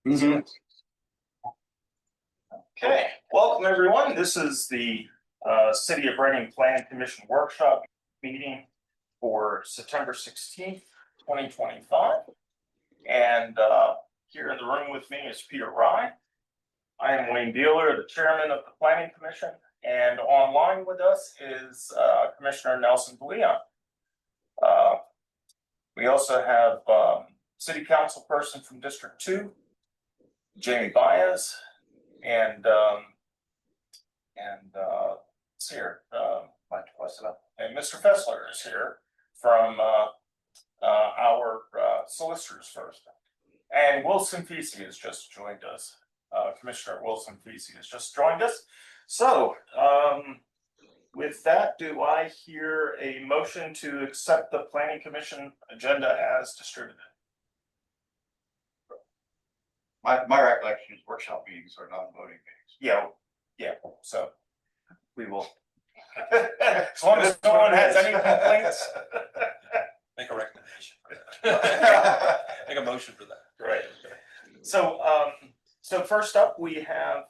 Mhm. Okay, welcome everyone. This is the City of Reading Plan Commission Workshop meeting for September 16th, 2025. And here in the room with me is Peter Rye. I am Wayne Beeler, the chairman of the Planning Commission, and online with us is Commissioner Nelson Leon. We also have City Council person from District 2, Jamie Baez, and it's here. And Mr. Fessler is here from our solicitors first. And Wilson Feasey has just joined us. Commissioner Wilson Feasey has just joined us. So with that, do I hear a motion to accept the Planning Commission agenda as distributed? My recollection is workshop meetings are not voting meetings. Yeah. So we will, as long as no one has any complaints. Make a recommendation for that. Make a motion for that. Right. So first up, we have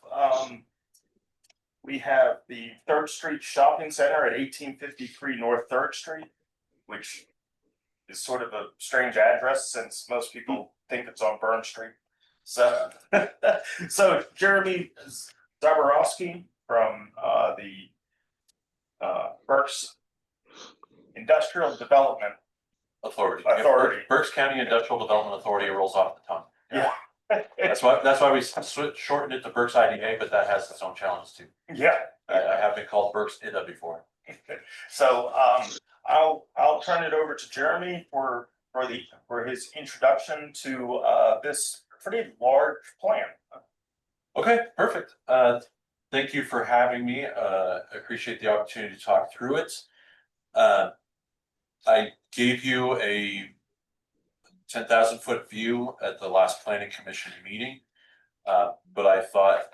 the 3rd Street Shopping Center at 1853 North 3rd Street, which is sort of a strange address since most people think it's on Burn Street. So, so Jeremy Zaborowski from the Berks Industrial Development Authority. Authority. Berks County Industrial Development Authority rolls off the tongue. Yeah. That's why we shortened it to Berks IDA, but that has its own challenges too. Yeah. I have been called Berks IDA before. So I'll turn it over to Jeremy for his introduction to this pretty large plan. Okay, perfect. Thank you for having me. Appreciate the opportunity to talk through it. I gave you a 10,000-foot view at the last Planning Commission meeting, but I thought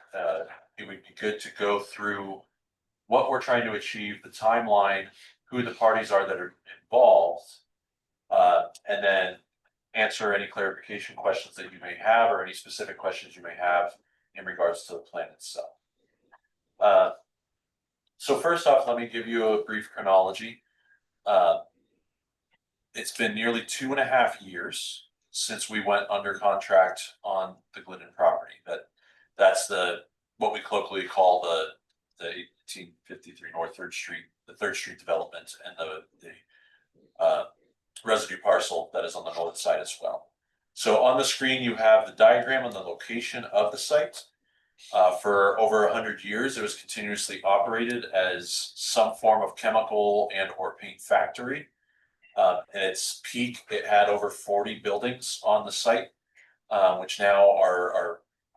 it would be good to go through what we're trying to achieve, the timeline, who the parties are that are involved, and then answer any clarification questions that you may have or any specific questions you may have in regards to the plan itself. So first off, let me give you a brief chronology. It's been nearly 2.5 years since we went under contract on the Glidden property. That's what we colloquially call the 1853 North 3rd Street, the 3rd Street development, and the residue parcel that is on the north side as well. So on the screen, you have the diagram on the location of the site. For over 100 years, it was continuously operated as some form of chemical and or paint factory. In its peak, it had over 40 buildings on the site, which now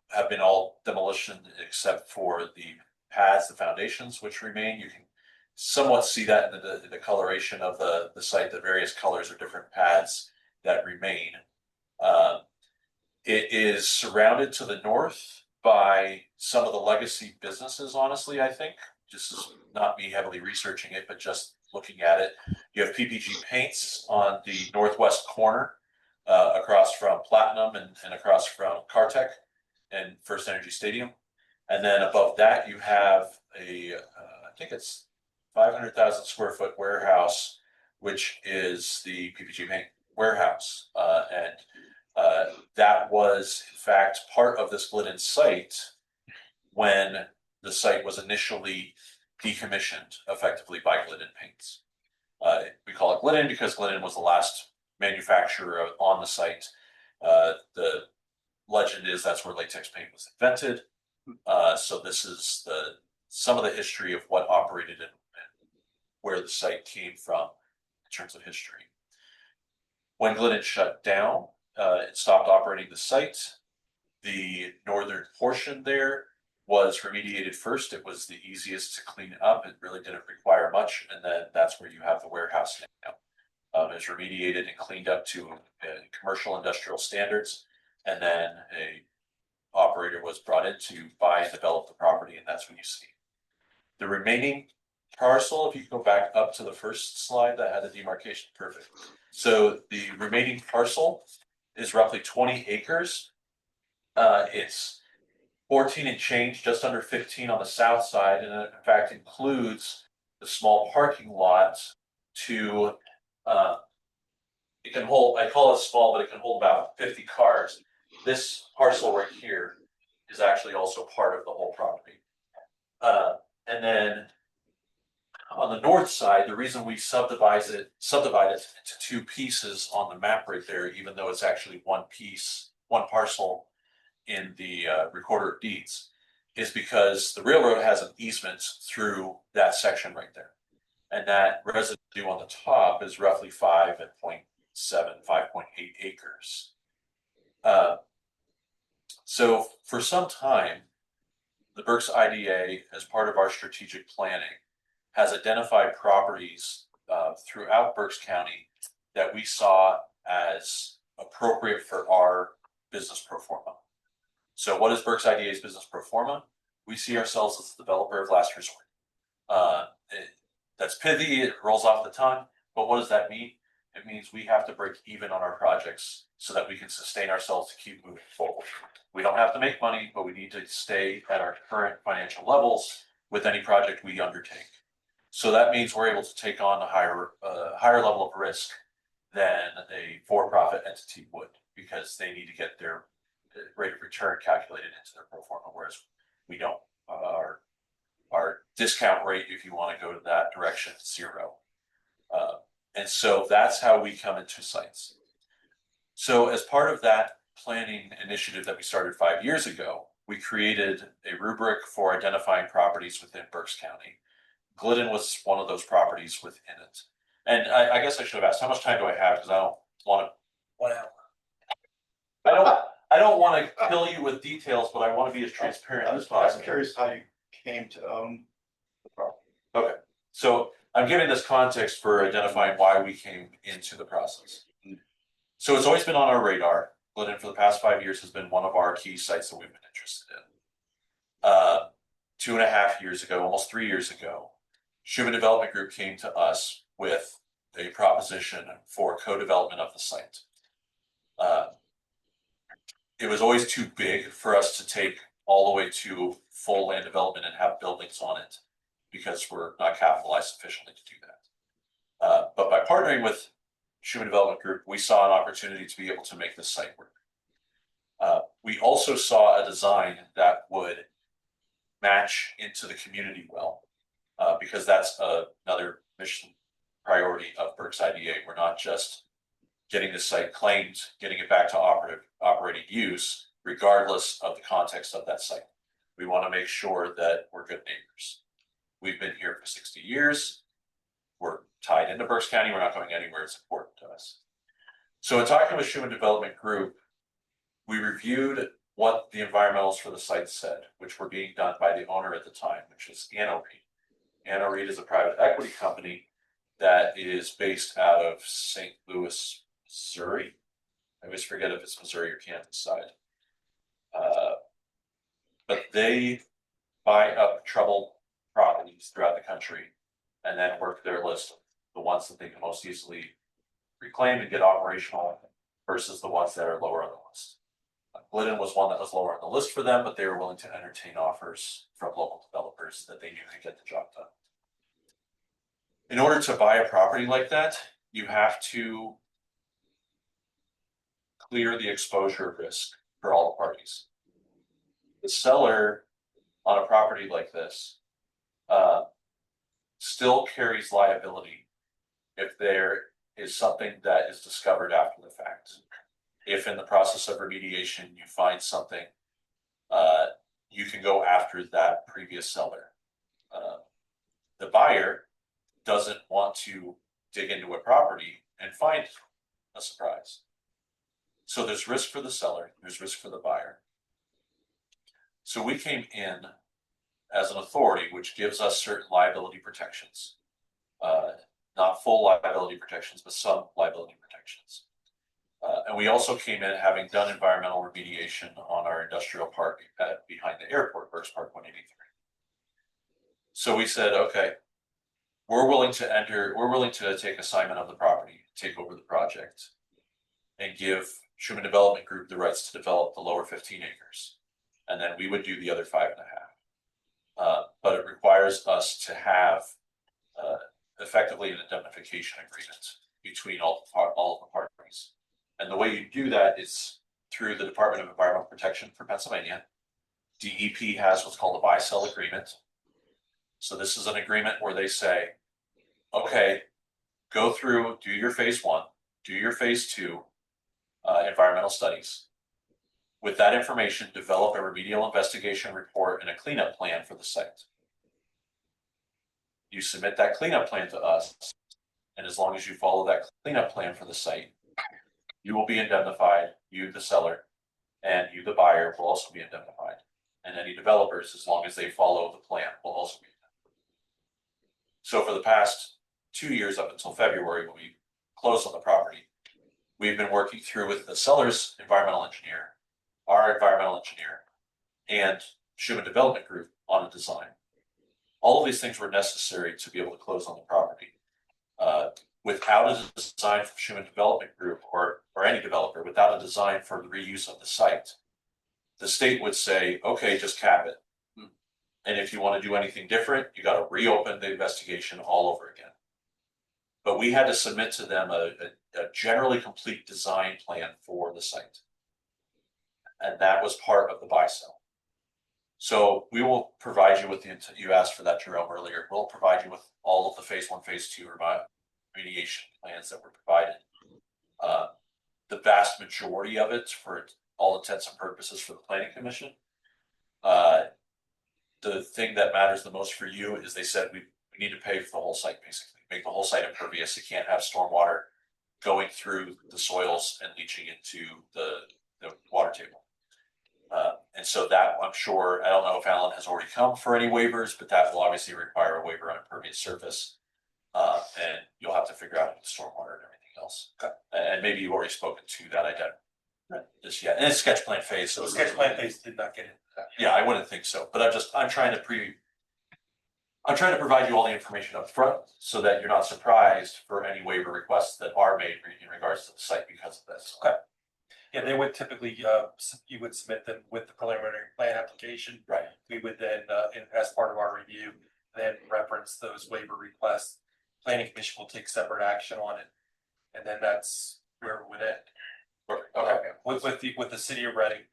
have been all demolition except for the pads, the foundations, which remain. You can somewhat see that in the coloration of the site. The various colors are different pads that remain. It is surrounded to the north by some of the legacy businesses, honestly, I think. This is not me heavily researching it, but just looking at it. You have PPG Paints on the northwest corner, across from Platinum and across from Cartech and First Energy Stadium. And then above that, you have I think it's 500,000 square foot warehouse, which is the PPG Paint warehouse. That was, in fact, part of this Glidden site when the site was initially decommissioned effectively by Glidden Paints. We call it Glidden because Glidden was the last manufacturer on the site. The legend is that's where latex paint was invented. So this is some of the history of what operated and where the site came from in terms of history. When Glidden shut down, it stopped operating the site. The northern portion there was remediated first. It was the easiest to clean up. It really didn't require much. And then that's where you have the warehouse now. It's remediated and cleaned up to commercial industrial standards. And then a operator was brought in to buy and develop the property. And that's when you see the remaining parcel. If you go back up to the first slide that had the demarcation, perfect. So the remaining parcel is roughly 20 acres It's 14 and change, just under 15 on the south side, and it in fact includes the small parking lot to, it can hold, I call it small, but it can hold about 50 cars. This parcel right here is actually also part of the whole property. And then on the north side, the reason we subdivide it into two pieces on the map right there, even though it's actually one piece, one parcel in the recorder of deeds, is because the railroad has an easement through that section right there. And that residue on the top is roughly 5.7, 5.8 acres. So for some time, the Berks IDA, as part of our strategic planning, has identified properties throughout Berks County that we saw as appropriate for our business pro forma. So what is Berks IDA's business pro forma? We see ourselves as the developer of last resort. That's pithy, it rolls off the tongue, but what does that mean? It means we have to break even on our projects so that we can sustain ourselves to keep moving forward. We don't have to make money, but we need to stay at our current financial levels with any project we undertake. So that means we're able to take on a higher level of risk than a for-profit entity would, because they need to get their rate of return calculated into their pro forma, whereas we don't. Our discount rate, if you want to go to that direction, is 0. And so that's how we come into sites. So as part of that planning initiative that we started 5 years ago, we created a rubric for identifying properties within Berks County. Glidden was one of those properties within it. And I guess I should have asked, how much time do I have? Because I don't want to. 1 hour. I don't want to kill you with details, but I want to be as transparent as I'm possible. curious how you came to own the property. Okay, so I'm giving this context for identifying why we came into the process. So it's always been on our radar. Glidden for the past 5 years has been one of our key sites that we've been interested in. 2.5 years ago, almost 3 years ago, Schumann Development Group came to us with a proposition for co-development of the site. It was always too big for us to take all the way to full land development and have buildings on it, because we're not capitalized sufficiently to do that. But by partnering with Schumann Development Group, we saw an opportunity to be able to make this site work. We also saw a design that would match into the community well, because that's another mission priority of Berks IDA. We're not just getting the site claimed, getting it back to operating use, regardless of the context of that site. We want to make sure that we're good neighbors. We've been here for 60 years. We're tied into Berks County. We're not going anywhere. It's important to us. So in talking with Schumann Development Group, we reviewed what the environmentals for the site said, which were being done by the owner at the time, which is Anno Reed. Anno Reed is a private equity company that is based out of St. Louis, Missouri. I always forget if it's Missouri or Kansas side. But they buy up troubled properties throughout the country and then work their list of the ones that they can most easily reclaim and get operational versus the ones that are lower on the list. Glidden was one that was lower on the list for them, but they were willing to entertain offers from local developers that they knew could get the job done. In order to buy a property like that, you have to clear the exposure risk for all the parties. The seller on a property like this still carries liability if there is something that is discovered after the fact. If in the process of remediation you find something, you can go after that previous seller. The buyer doesn't want to dig into a property and find a surprise. So there's risk for the seller, there's risk for the buyer. So we came in as an authority, which gives us certain liability protections. Not full liability protections, but some liability protections. And we also came in having done environmental remediation on our industrial park behind the airport, Berks Park 183. So we said, okay, we're willing to take assignment of the property, take over the project, and give Schuman Development Group the rights to develop the lower 15 acres. And then we would do the other 5.5. But it requires us to have effectively an indemnification agreement between all of the parties. And the way you do that is through the Department of Environmental Protection for Pennsylvania. DEP has what's called a buy-sell agreement. So this is an agreement where they say, okay, go through, do your phase 1, do your phase 2 environmental studies. With that information, develop a remedial investigation report and a cleanup plan for the site. You submit that cleanup plan to us, and as long as you follow that cleanup plan for the site, you will be indemnified, you, the seller, and you, the buyer, will also be indemnified. And any developers, as long as they follow the plan, will also be indemnified. So for the past 2 years, up until February, when we closed on the property, we've been working through with the seller's environmental engineer, our environmental engineer, and Schuman Development Group on a design. All of these things were necessary to be able to close on the property. Without a design from Schuman Development Group or any developer, without a design for the reuse of the site, the state would say, okay, just cap it. And if you want to do anything different, you got to reopen the investigation all over again. But we had to submit to them a generally complete design plan for the site. And that was part of the buy-sell. So we will provide you with you asked for that, Jerome, earlier. We'll provide you with all of the phase 1, phase 2 remediation plans that were provided. The vast majority of it, for all intents and purposes, for the planning commission. The thing that matters the most for you is they said we need to pay for the whole site, basically make the whole site impervious. You can't have stormwater going through the soils and leaching into the water table. And so that, I'm sure, I don't know if Alan has already come for any waivers, but that will obviously require a waiver on impervious surface. And you'll have to figure out the stormwater and everything else. Okay. And maybe you've already spoken to that. I don't just yet. And it's sketch plan phase. So the sketch plan phase did not get into that. Yeah, I wouldn't think so. But I'm trying to provide you all the information up front so that you're not surprised for any waiver requests that are made in regards to the site because of this. Okay. Yeah, they would typically, you would submit them with the preliminary plan application. Right. We would then, as part of our review, then reference those waiver requests. Planning commission will take separate action on it. And then that's where it would end. Okay. With the city of Reading,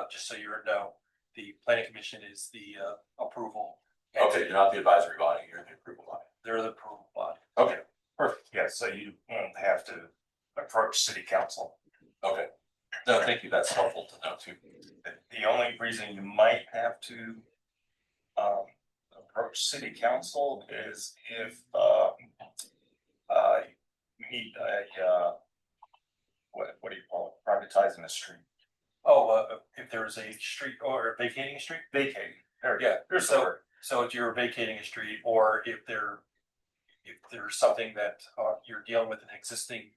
just so you know, the planning commission is the approval. Okay, you're not the advisory body, you're the approval body. They're the approval body. Okay, perfect. Yeah, so you won't have to approach city council. Okay. No, thank you. That's helpful to know too. The only reason you might have to approach city council is if you need what do you call it, privatizing a street, Oh, if there's a street or vacating a street? vacating. There, Yeah, there's so- the word. So if you're vacating a street, or if there's something that you're dealing with an existing,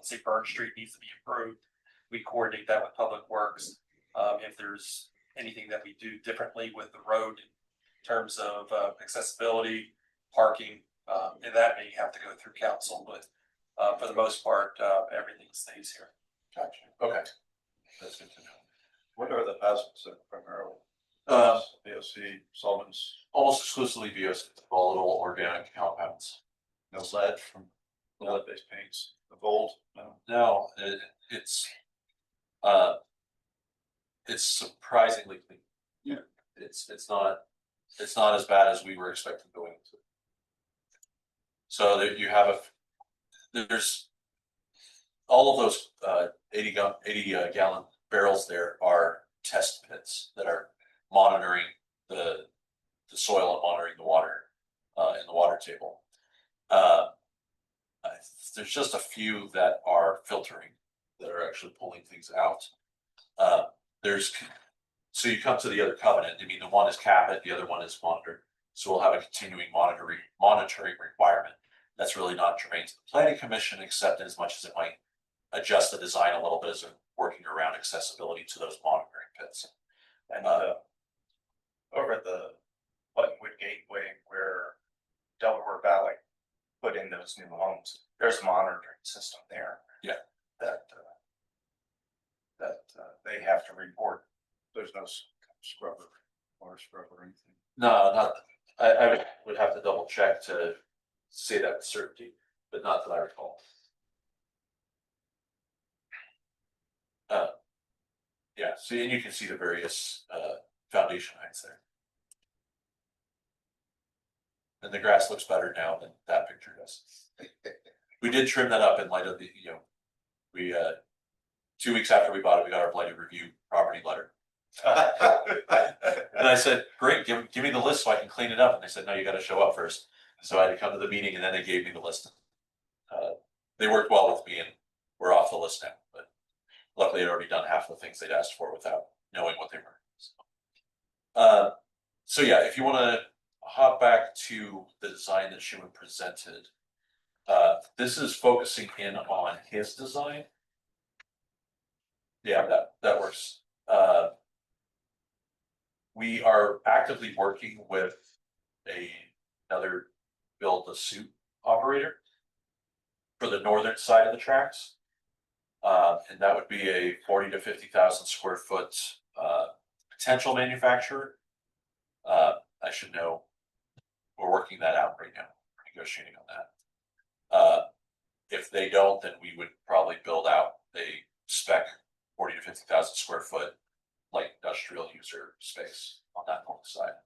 say Burn Street needs to be improved, we coordinate that with Public Works. If there's anything that we do differently with the road in terms of accessibility, parking, and that may have to go through council, but for the most part, everything stays here. Gotcha. Okay. That's good to know. What are the hazards that primarily? VOC, solvents, Almost exclusively VOC, volatile organic compounds. no lead from the lead-based paints, the gold, no. No, it's surprisingly clean. Yeah. It's not as bad as we were expecting going into it. So that you have there's all of those 80 gallon barrels there are test pits that are monitoring the soil and monitoring the water in the water table. There's just a few that are filtering, that are actually pulling things out. So you come to the other covenant. I mean, the one is cap it, the other one is monitor. So we'll have a continuing monitoring requirement. That's really not germane to the planning commission, except in as much as it might adjust the design a little bit as they're working around accessibility to those monitoring pits. And over at the Buttonwood Gateway where Delaware Valley put in those new homes, there's a monitoring system there. Yeah. That that they have to report. There's no scrubber or scrub or anything. No, not, I would have to double check to say that with certainty, but not that I recall. Yeah, so and you can see the various foundation heights there. And the grass looks better now than that picture does. We did trim that up in light of the, we 2 weeks after we bought it, we got our blighted review property letter. And I said, great, give me the list so I can clean it up. And they said, no, you gotta show up first. So I had to come to the meeting and then they gave me the list. They worked well with me and we're off the list now, but luckily I'd already done half the things they'd asked for without knowing what they were. So yeah, if you wanna hop back to the design that Schuman presented. This is focusing in on his design. Yeah, that works. We are actively working with another build-to-suit operator for the northern side of the tracks. And that would be a 40 to 50,000 square foot potential manufacturer. I should know. We're working that out right now, we're negotiating on that. If they don't, then we would probably build out a spec 40 to 50,000 square foot light industrial user space on that north side.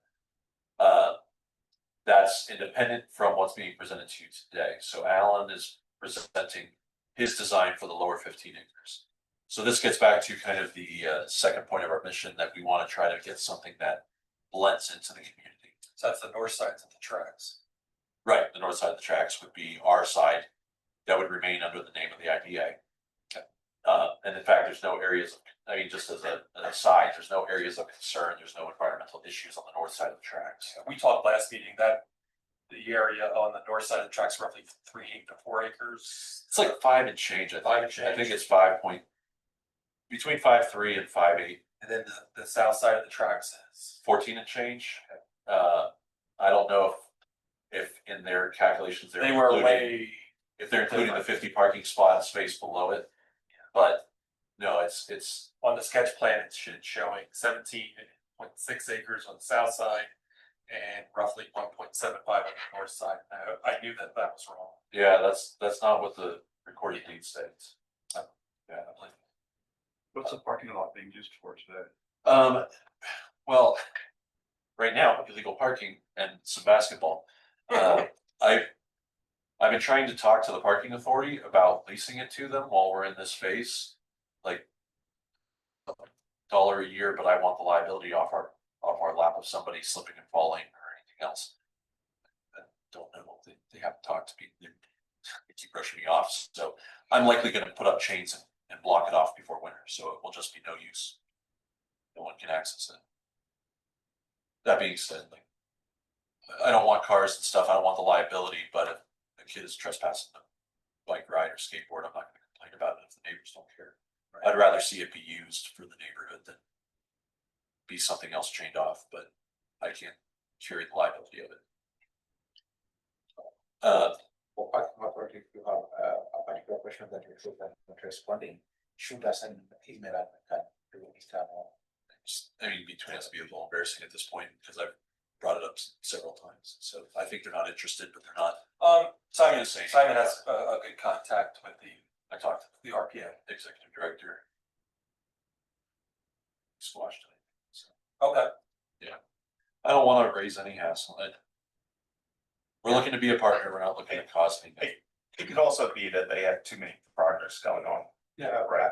That's independent from what's being presented to you today. So Alan is presenting his design for the lower 15 acres. So this gets back to kind of the second point of our mission, that we want to try to get something that blends into the community. So that's the north sides of the tracks. Right, the north side of the tracks would be our side, that would remain under the name of the IDA. And in fact, there's no areas, just as an aside, there's no areas of concern, there's no environmental issues on the north side of the tracks. We talked last meeting that the area on the north side of the tracks roughly 3 to 4 acres. It's like 5 and change, I think. 5 and change. I think it's between 5.3 and 5.8. And then the south side of the tracks is 14 and change. I don't know if in their calculations they were way. if they're including the 50 parking spot space below it. But no, it's On the sketch plan, it's showing 17.6 acres on the south side and roughly 1.75 on the north side. I knew that was wrong. yeah, that's not what the recorded deed states. Yeah, I believe. What's the parking lot being used for today? Well, right now, illegal parking and some basketball. I've been trying to talk to the parking authority about leasing it to them while we're in this phase, like $1 a year, but I want the liability off our lap of somebody slipping and falling or anything else. I don't know, they haven't talked to me, they keep brushing me off, so I'm likely gonna put up chains and block it off before winter, so it will just be no use. No one can access it. That being said, like, I don't want cars and stuff, I don't want the liability, but if a kid is trespassing a bike ride or skateboard, I'm not gonna complain about it if the neighbors don't care. I'd rather see it be used for the neighborhood than be something else chained off, but I can't carry the liability of it. For parking authority, if you have a particular question that you feel that not responding, shoot us an email and we can do it. Between us, it'd be a little embarrassing at this point because I've brought it up several times. So I think they're not interested, but they're not. Simon Saying- has a good contact with I talked to the RPA. the executive director. Squashed it. So Okay. I don't want to raise any hassle. We're looking to be a partner. We're not looking to cause anything. It could also be that they have too many projects going on. Yeah. Right.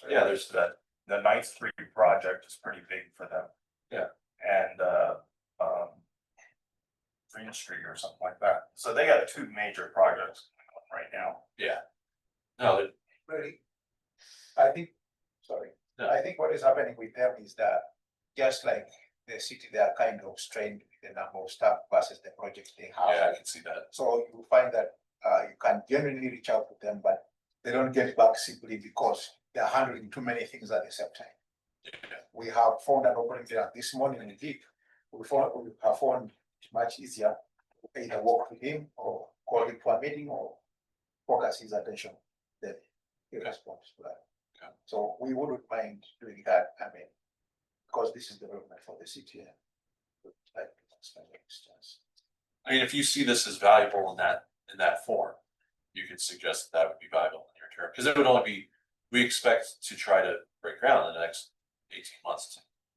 Yeah, there's the Ninth Street project is pretty big for them. Yeah. And Green Street or something like that. So they got 2 major projects going on right now. Yeah. No, Really, I think, sorry, No. I think what is happening with them is that just like the city, they are kind of strained with the number of staff versus the projects they yeah, I have. can see that. So you find that you can genuinely reach out to them, but they don't get back simply because they're handling too many things at the same time. Yeah. We have found an operator this morning in Vic. We have found it much easier to either work with him or call him for a meeting or focus his attention. Then he responds to that. Okay. So we wouldn't mind doing that, I mean, because this is development for the city. And we'd like to expand the distance. I mean, if you see this as valuable in that form, you could suggest that would be valuable in your term, because it would only be, we expect to try to break ground in the next 18 months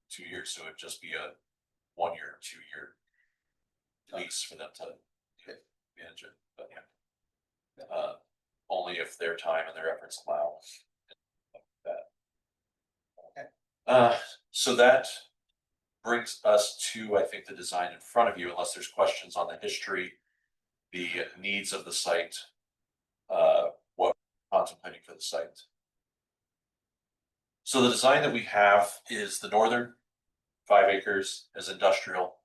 to 2 years, so it'd just be a 1 year, 2 year lease for them to manage it, but yeah. Only if their time and their efforts allow that. So that brings us to, I think, the design in front of you, unless there's questions on the history, the needs of the site, what we're contemplating for the site. So the design that we have is the northern 5 acres as industrial,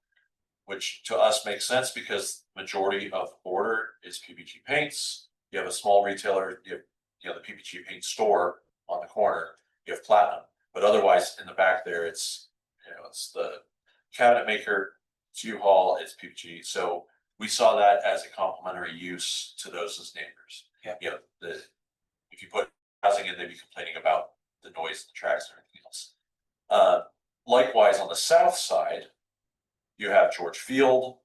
which to us makes sense because majority of the border is PPG paints. You have a small retailer, you have the PPG paint store on the corner, you have Platinum, but otherwise in the back there, it's the cabinet maker, it's U-Haul, it's PPG. So we saw that as a complementary use to those as neighbors. Yeah. If you put housing in, they'd be complaining about the noise, the tracks, and everything else. Likewise, on the south side, you have George Field,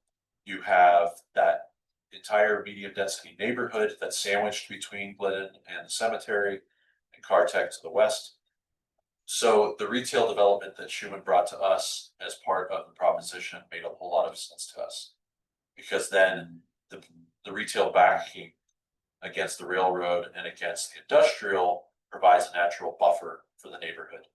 you have that entire medium density neighborhood that's sandwiched between Glidden and the cemetery, and Cartech to the west. So the retail development that Schumann brought to us as part of the proposition made a whole lot of sense to us. Because then the retail backing against the railroad and against the industrial provides a natural buffer for the neighborhood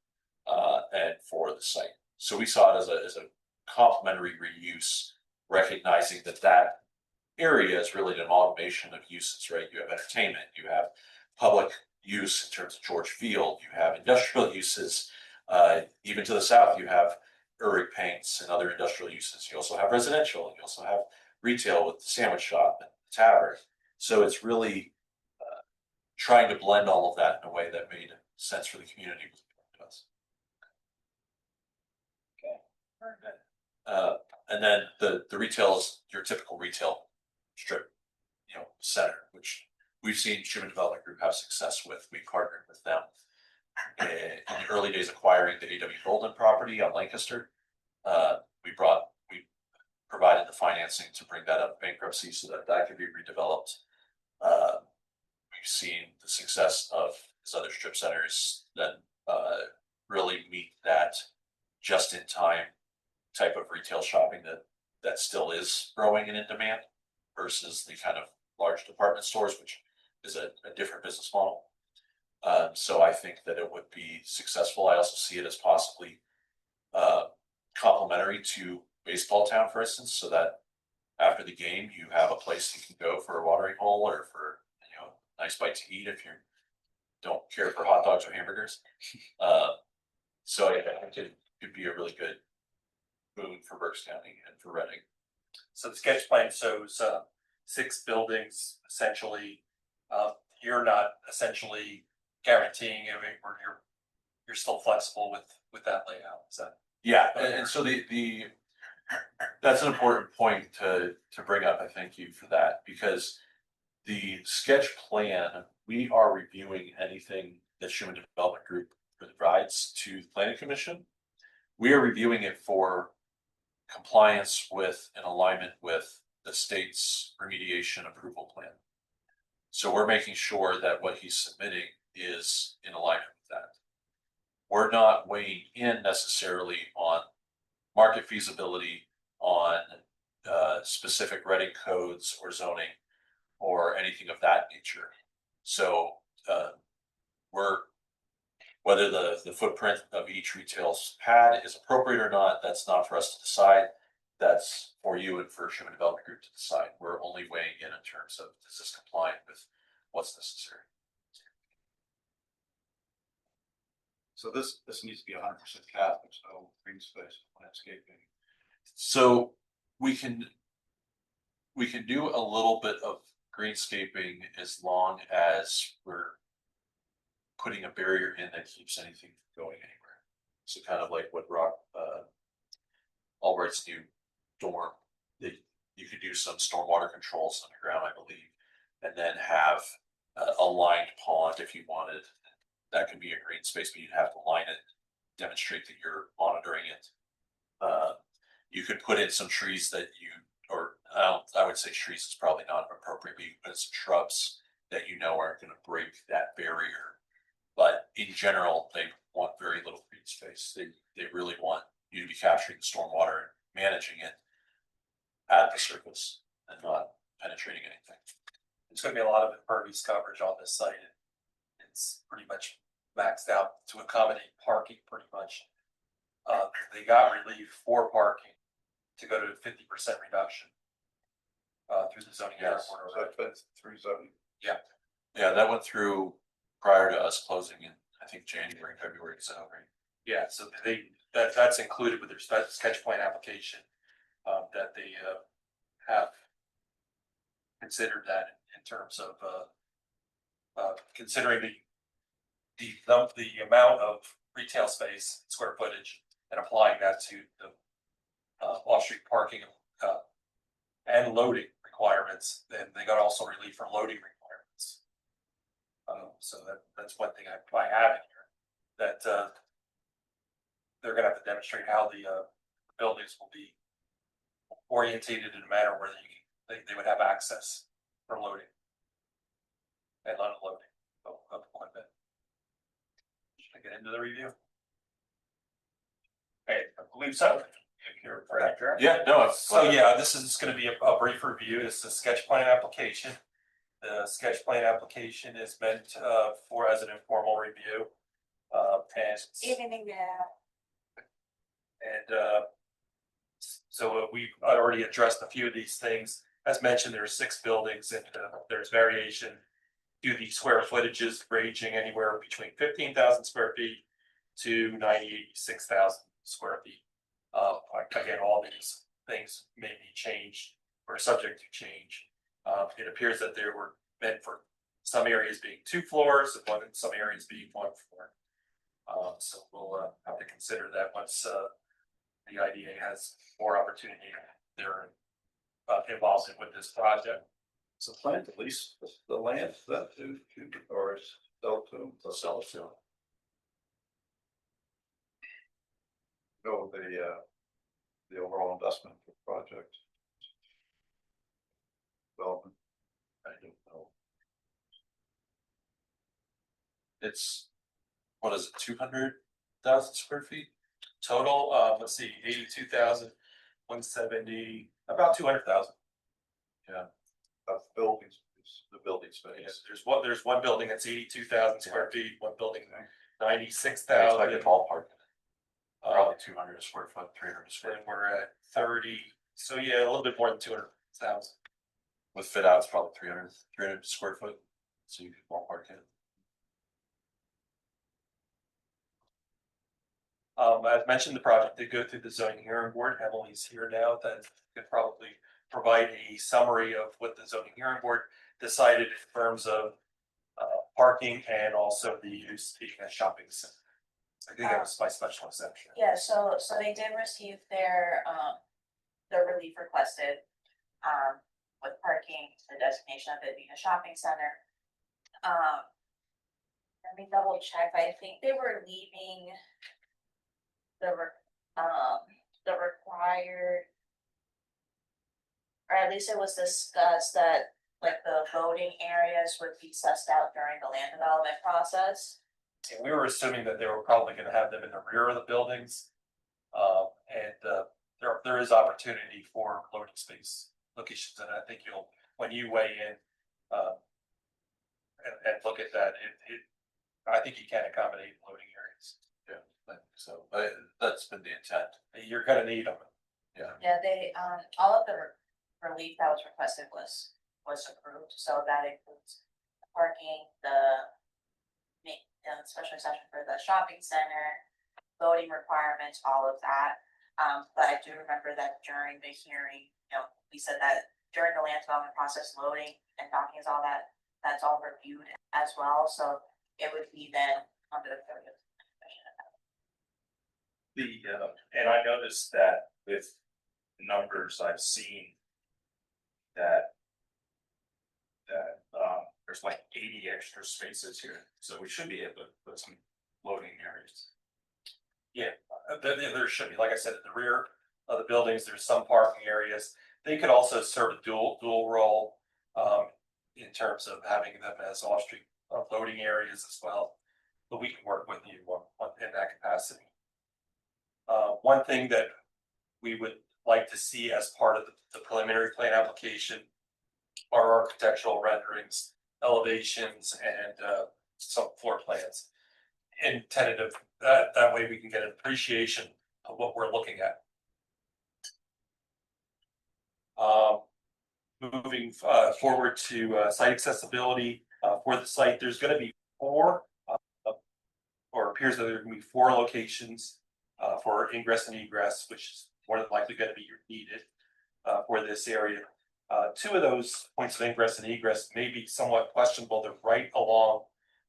and for the site. So we saw it as a complementary reuse, recognizing that area is really an amalgamation of uses, right? You have entertainment, you have public use in terms of George Field, you have industrial uses, even to the south, you have Uric paints and other industrial uses. You also have residential, you also have retail with the sandwich shop and the tavern. So it's really trying to blend all of that in a way that made sense for the community. Okay, very good. And then the retail is your typical retail strip, center, which we've seen Schumann Development Group have success with. We partnered with them in the early days acquiring the A.W. Golden property on Lancaster. We provided the financing to bring that up bankruptcy so that could be redeveloped. We've seen the success of these other strip centers that really meet that just-in-time type of retail shopping that still is growing and in demand versus the kind of large department stores, which is a different business model. So I think that it would be successful. I also see it as possibly complementary to baseball town, for instance, so that after the game you have a place you can go for a watering hole or for a nice bite to eat if you don't care for hot dogs or hamburgers. So I think it could be a really good boon for Berks County and for Reading. So the sketch plan shows 6 buildings essentially. You're not essentially guaranteeing it, or you're still flexible with that layout. Is that? Yeah, and so that's an important point to bring up. I thank you for that, because the sketch plan, we are reviewing anything that Schumann Development Group provides to the Planning Commission. We are reviewing it for compliance with and alignment with the state's remediation approval plan. So we're making sure that what he's submitting is in alignment with that. We're not weighing in necessarily on market feasibility, on specific Reading codes or zoning or anything of that nature. So whether the footprint of each retail pad is appropriate or not, that's not for us to decide. That's for you and for Schumann Development Group to decide. We're only weighing in terms of, is this compliant with what's necessary? So this needs to be 100% Catholic, so green space, landscaping. So we can do a little bit of greenscaping as long as we're putting a barrier in that keeps anything from going anywhere. So kind of like what Albright's new dorm, that you could do some stormwater controls underground, I believe, and then have a lined pond if you wanted, that could be a green space, but you'd have to line it, demonstrate that you're monitoring it. You could put in some trees that you, or I would say trees is probably not appropriate, but you could put in some shrubs that you know aren't gonna break that barrier. But in general, they want very little green space. They really want you to be capturing the stormwater and managing it at the surface and not penetrating anything. There's gonna be a lot of impervious coverage on this site. It's pretty much maxed out to accommodate parking pretty much. They got relief for parking to go to 50% reduction. Through the zoning area. Yes. So it's been through zoning. Yeah, that went through prior to us closing in, I think, January, February, so, right? Yeah, so that's included with their sketch plan application, that they, have considered that in terms of, considering the amount of retail space, square footage, and applying that to the, off-street parking, and loading requirements, then they got also relief from loading requirements. So that's one thing I have in here, that, they're gonna have to demonstrate how the buildings will be orientated in a manner where they would have access for loading and unloading of equipment. Should I get into the review? I believe so. If you're correct, Jared. Yeah, no, So yeah, this is gonna be a brief review. It's a sketch plan application. The sketch plan application is meant for as an informal review. So we've already addressed a few of these things. As mentioned, there are 6 buildings and there's variation to the square footages ranging anywhere between 15,000 square feet to 96,000 square feet. Again, all these things may be changed or subject to change. It appears that they were meant for some areas being 2 floors and some areas being 1 floor. So we'll have to consider that once the IDA has more opportunity. They're involved with this project. So plan to lease the land, is that to, or is sell to? sell it to. Go the overall investment for the project. Development. I don't know. It's, what is it, 200,000 square feet? Total, let's see, 82,170, about 200,000. That's buildings, the building space. Yes, there's one building that's 82,000 square feet, one building I 96,000. expect a ballpark. Probably 200 square foot, 300 square Then foot. we're at 30, so yeah, a little bit more than 200,000. With fit outs, probably 300 square foot, so you can ballpark it. As mentioned, the project did go through the zoning hearing board. Emily's here now, that could probably provide a summary of what the zoning hearing board decided in terms of parking and also the use being a shopping center. I think that was my special exception. Yeah, so they did receive their relief requested, with parking, the designation of it being a shopping center. Let me double check, I think they were leaving the required, or at least it was discussed that like the voting areas would be sussed out during the land development process. And we were assuming that they were probably gonna have them in the rear of the buildings. There is opportunity for loading space locations, and I think when you weigh in, and look at that, I think you can accommodate loading areas. Yeah, I think so, that's been the intent. You're gonna need them. Yeah, they, all of the relief that was requested was approved, so that includes the parking, the special exception for the shopping center, voting requirements, all of that. But I do remember that during the hearing, we said that during the land development process, loading and docking is all that, that's all reviewed as well, so it would be then under the code of commission. And I noticed that with numbers I've seen that there's like 80 extra spaces here, so we should be able to put some loading areas. There should be, like I said, at the rear of the buildings, there's some parking areas. They could also serve a dual role, in terms of having them as off-street loading areas as well. But we can work with you in that capacity. One thing that we would like to see as part of the preliminary plan application are architectural renderings, elevations, and some floor plans. And tentative, that way we can get an appreciation of what we're looking at. Moving forward to site accessibility for the site, there's going to be four, or appears that there are going to be four locations for ingress and egress, which is more than likely going to be needed for this area. Two of those points of ingress and egress may be somewhat questionable. They're right along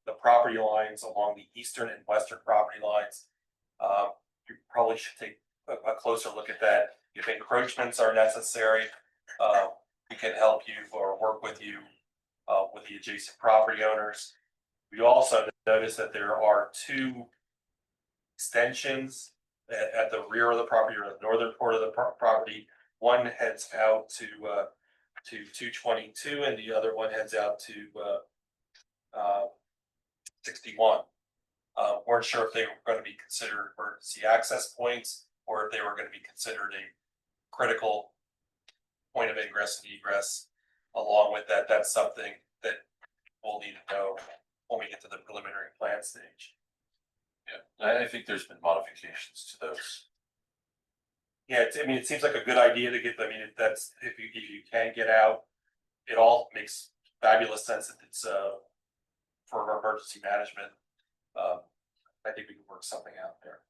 the property lines, along the eastern and western property lines. You probably should take a closer look at that. If encroachments are necessary, we can help you or work with you with the adjacent property owners. We also notice that there are two extensions at the rear of the property, or the northern part of the property. One heads out to 222, and the other one heads out to 61. Weren't sure if they were going to be considered emergency access points, or if they were going to be considered a critical point of ingress and egress. Along with that, that's something that we'll need to know when we get to the preliminary plan stage. Yeah, I think there's been modifications to those. Yeah, I mean, it seems like a good idea to get, I mean, if you can get out, it all makes fabulous sense if it's for emergency management. I think we can work something out there.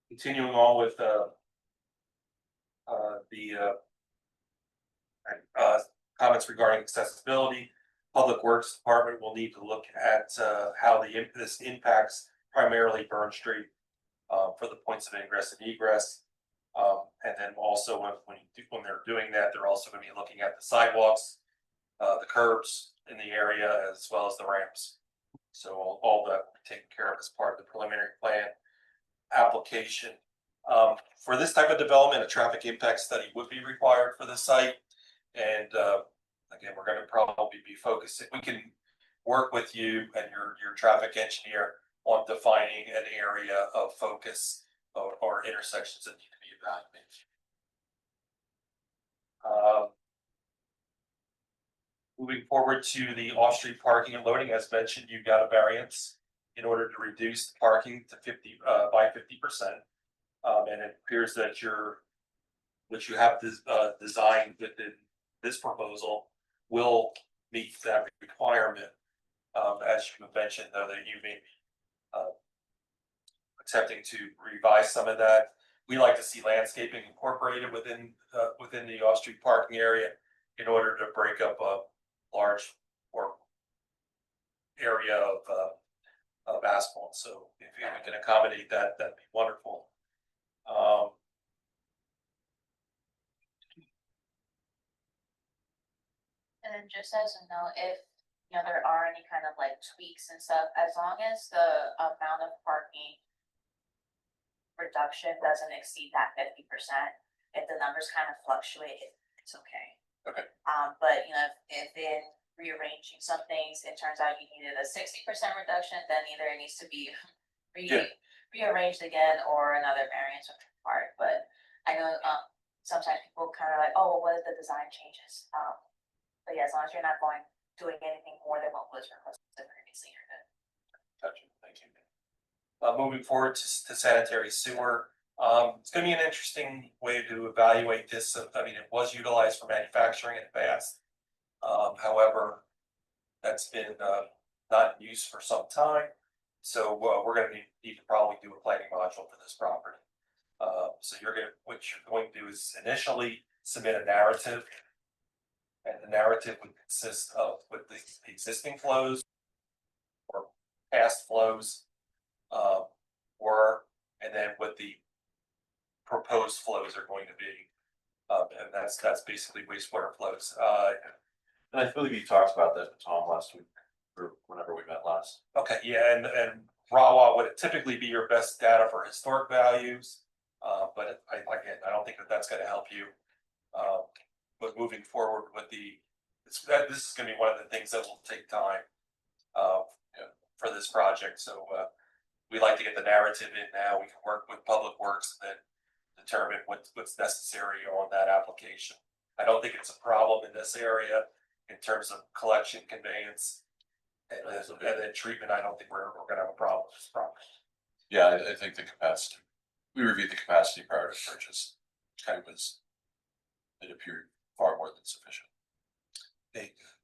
Continuing on with the comments regarding accessibility, Public Works Department will need to look at how this impacts primarily Burn Street for the points of ingress and egress. And then also when they're doing that, they're also going to be looking at the sidewalks, the curbs in the area, as well as the ramps. So all that will be taken care of as part of the preliminary plan application. For this type of development, a traffic impact study would be required for the site. And again, we're going to probably be focusing, we can work with you and your traffic engineer on defining an area of focus or intersections that need to be evaluated. Moving forward to the off-street parking and loading, as mentioned, you got a variance in order to reduce the parking to 50 by 50%. And it appears that what you have designed within this proposal will meet that requirement. As you mentioned, though, that you may be attempting to revise some of that. We like to see landscaping incorporated within the off-street parking area in order to break up a large or area of asphalt. So if we can accommodate that, that'd be wonderful. And then just as a note, if there are any kind of like tweaks and stuff, as long as the amount of parking reduction doesn't exceed that 50%, if the numbers kind of fluctuate, it's okay. Okay. But if in rearranging some things, it turns out you needed a 60% reduction, then either it needs to be rearranged again or another variance of part. But I know sometimes people kind of like, oh, well, what are the design changes? But yeah, as long as you're not doing anything more than what was requested previously, you're good. Gotcha. Thank you. Moving forward to sanitary sewer. It's going to be an interesting way to evaluate this. I mean, it was utilized for manufacturing in the past. However, that's been not in use for some time. So we're going to need to probably do a planning module for this property. So what you're going to do is initially submit a narrative. And the narrative would consist of what the existing flows or past flows were, and then what the proposed flows are going to be. And that's basically wastewater flows. And I believe you talked about that with Tom last week, or whenever we met last. Okay, yeah, and Rawa would typically be your best data for historic values. But I don't think that that's gonna help you. But moving forward with this is gonna be one of the things that will take time. For this project, so, we like to get the narrative in now, we can work with Public Works and then determine what's necessary on that application. I don't think it's a problem in this area in terms of collection, conveyance. And then treatment, I don't think we're gonna have a problem with this problem. Yeah, I think the capacity, we reviewed the capacity prior to purchase, it appeared far more than sufficient.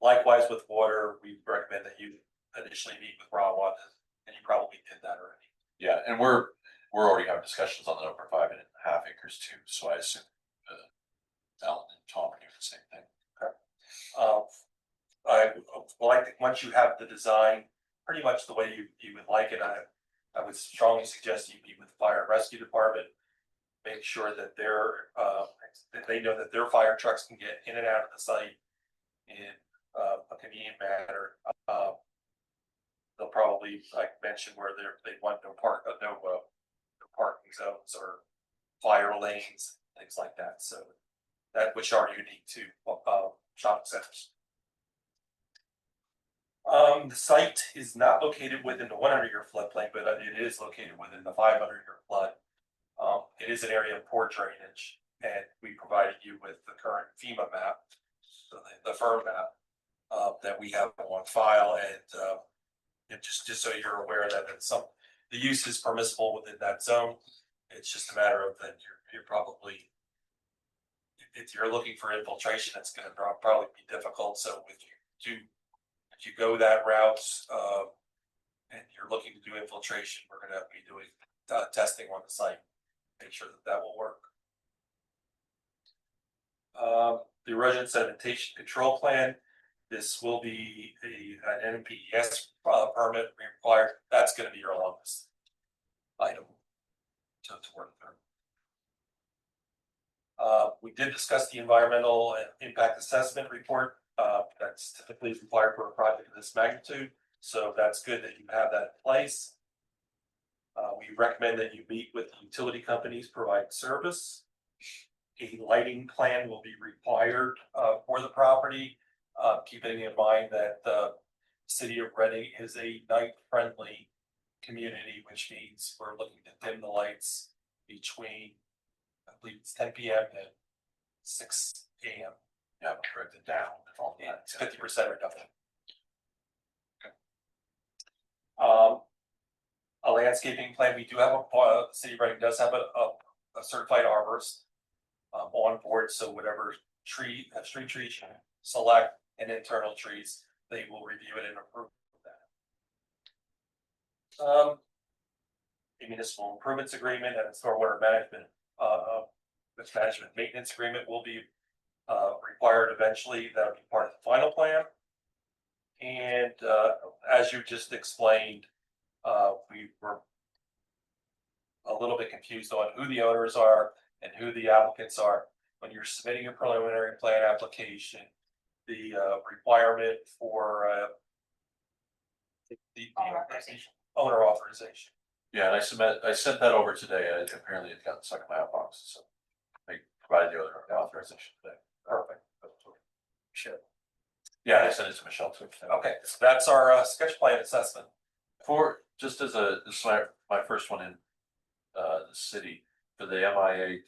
Likewise with water, we recommend that you initially meet with Rawa, and you probably did that already. Yeah, and we're already having discussions on the number 5.5 acres too, so I assume Alan and Tom are doing the same thing. I think once you have the design, pretty much the way you would like it, I would strongly suggest you meet with the fire and rescue department. Make sure that that they know that their fire trucks can get in and out of the site in a convenient manner. They'll probably, like mentioned, where they want no parking zones or fire lanes, things like that. So that which are unique to shopping centers. The site is not located within the 100-year floodplain, but it is located within the 500-year flood. It is an area of poor drainage, and we provided you with the current FEMA map, the firm map that we have on file, and just so you're aware that the use is permissible within that zone. It's just a matter of that you're probably, if you're looking for infiltration, it's going to probably be difficult. So if you go that route and you're looking to do infiltration, we're going to be doing testing on the site, make sure that will work. The erosion sedimentation control plan. This will be an NPDES permit required. That's going to be your longest item to work through. We did discuss the environmental impact assessment report. That's typically required for a project of this magnitude. So that's good that you have that in place. We recommend that you meet with the utility companies providing service. A lighting plan will be required for the property, keeping in mind that the city of Reading is a night-friendly community, which means we're looking to dim the lights between, I believe it's 10 p.m. and 6 a.m. Yeah, correct it down. Yeah, it's 50% reduction. A landscaping plan. We do have the city of Reading does have a certified arborist on board. So whatever street trees you select and internal trees, they will review it and approve that. A municipal improvements agreement and a stormwater management maintenance agreement will be required eventually. That'll be part of the final plan. And as you just explained, we were a little bit confused on who the owners are and who the applicants are. When you're submitting a preliminary plan application, the requirement for the owner authorization. Yeah, and I sent that over today. Apparently it got stuck in my outbox, so I provided the other authorization today. Perfect. Sure. Yeah, I sent it to Michelle too. Okay, so that's our sketch plan assessment. This is my first one in the city. For the MIA,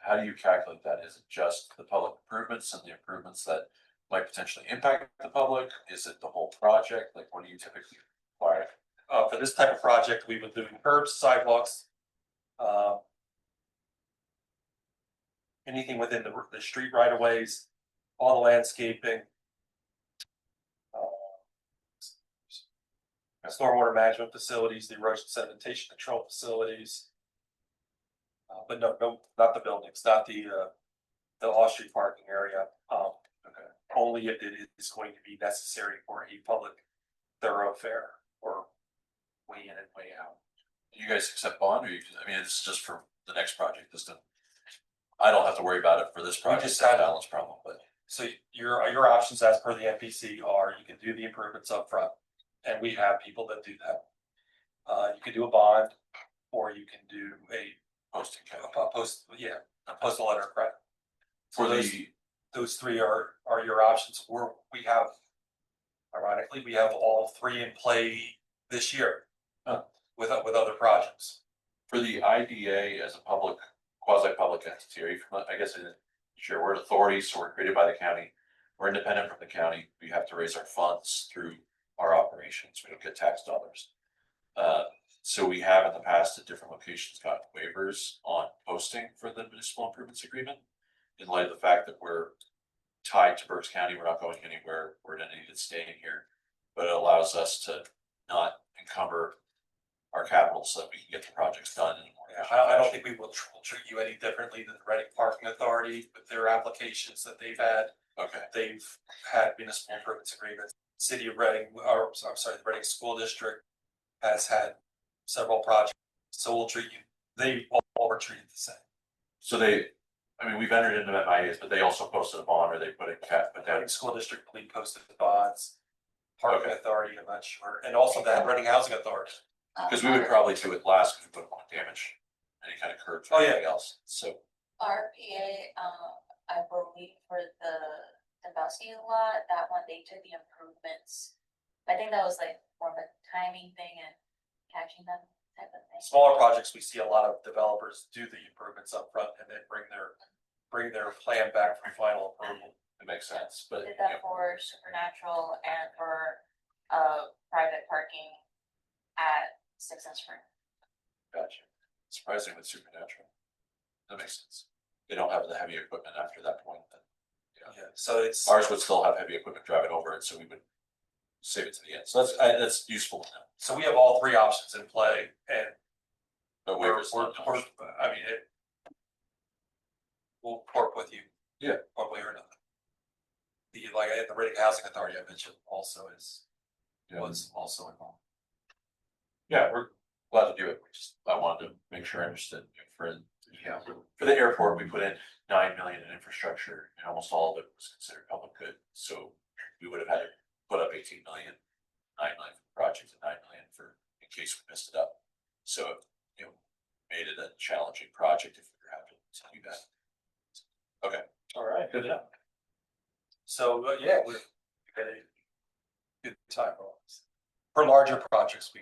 how do you calculate that? Is it just the public improvements and the improvements that might potentially impact the public? Is it the whole project? Like, what do you typically require? For this type of project, we would do curbs, sidewalks, anything within the street right of ways, all the landscaping, stormwater management facilities, the erosion sedimentation control facilities. But no, not the buildings, not the off-street parking area. Only if it is going to be necessary for a public thoroughfare or way in and way out. Do you guys accept bond, or I mean, it's just for the next project, I don't have to worry about it for this project, just that's had- balance problem, but So your options as per the NPC are you can do the improvements up front, and we have people that do that. You can do a bond, or you can do a posting cap. post a letter of credit. For those- the, Those three are your options. We have, ironically, we have all three in play this year. Huh. With other projects. for the IDA as a public, quasi-public entity, are you familiar, I guess, sure, we're an authority, so we're created by the county. We're independent from the county, we have to raise our funds through our operations, we don't get tax dollars. So we have in the past at different locations gotten waivers on posting for the municipal improvements agreement. In light of the fact that we're tied to Berks County, we're not going anywhere, we're an entity that's staying here. But it allows us to not encumber our capital so that we can get the projects done in a more. Yeah, I don't think we will treat you any differently than the Reading Parking Authority with their applications that they've had. Okay, They've had municipal improvements agreements. City of Reading, or I'm sorry, the Reading School District has had several projects. So we'll treat you, they all were treated the same. so we've entered into MIAs, but they also posted a bond or they put a cap, but Reading that, School District, we posted the bonds. Parking Authority, I'm not sure, and also the Reading Housing Authority. because we would probably do it last because we put on damage. Any kind of curbs Oh, or yeah. anything else, so, RPA, I believe for the Dombrowski lot, that one, they did the improvements. I think that was like more of a timing thing and catching them type of thing. Smaller projects, we see a lot of developers do the improvements up front and then bring their plan back for final approval. it makes sense, but. Did you know, that for Supernatural and for, private parking at Six and Spring. Gotcha. Surprising with Supernatural. That makes sense. They don't have the heavy equipment after that point, then. Yeah, so it's. Ours would still have heavy equipment driving over it, so we would save it to the end. So that's useful to know. So we have all three options in play and But we're, waivers. not we're, numbers. I mean, we'll work with you. Yeah. One way or another. The Reading Housing Authority I mentioned also Yeah. was also involved. Yeah, we're glad to do it. I wanted to make sure I understood. For the airport, we put in 9 million in infrastructure and almost all of it was considered public good. So we would have had to put up 18 million, 9 million for the project and 9 million for, in case we messed it up. So, made it a challenging project if we were having to do that. Okay, All right. good enough. So, yeah, we're had a good time on this. For larger projects, we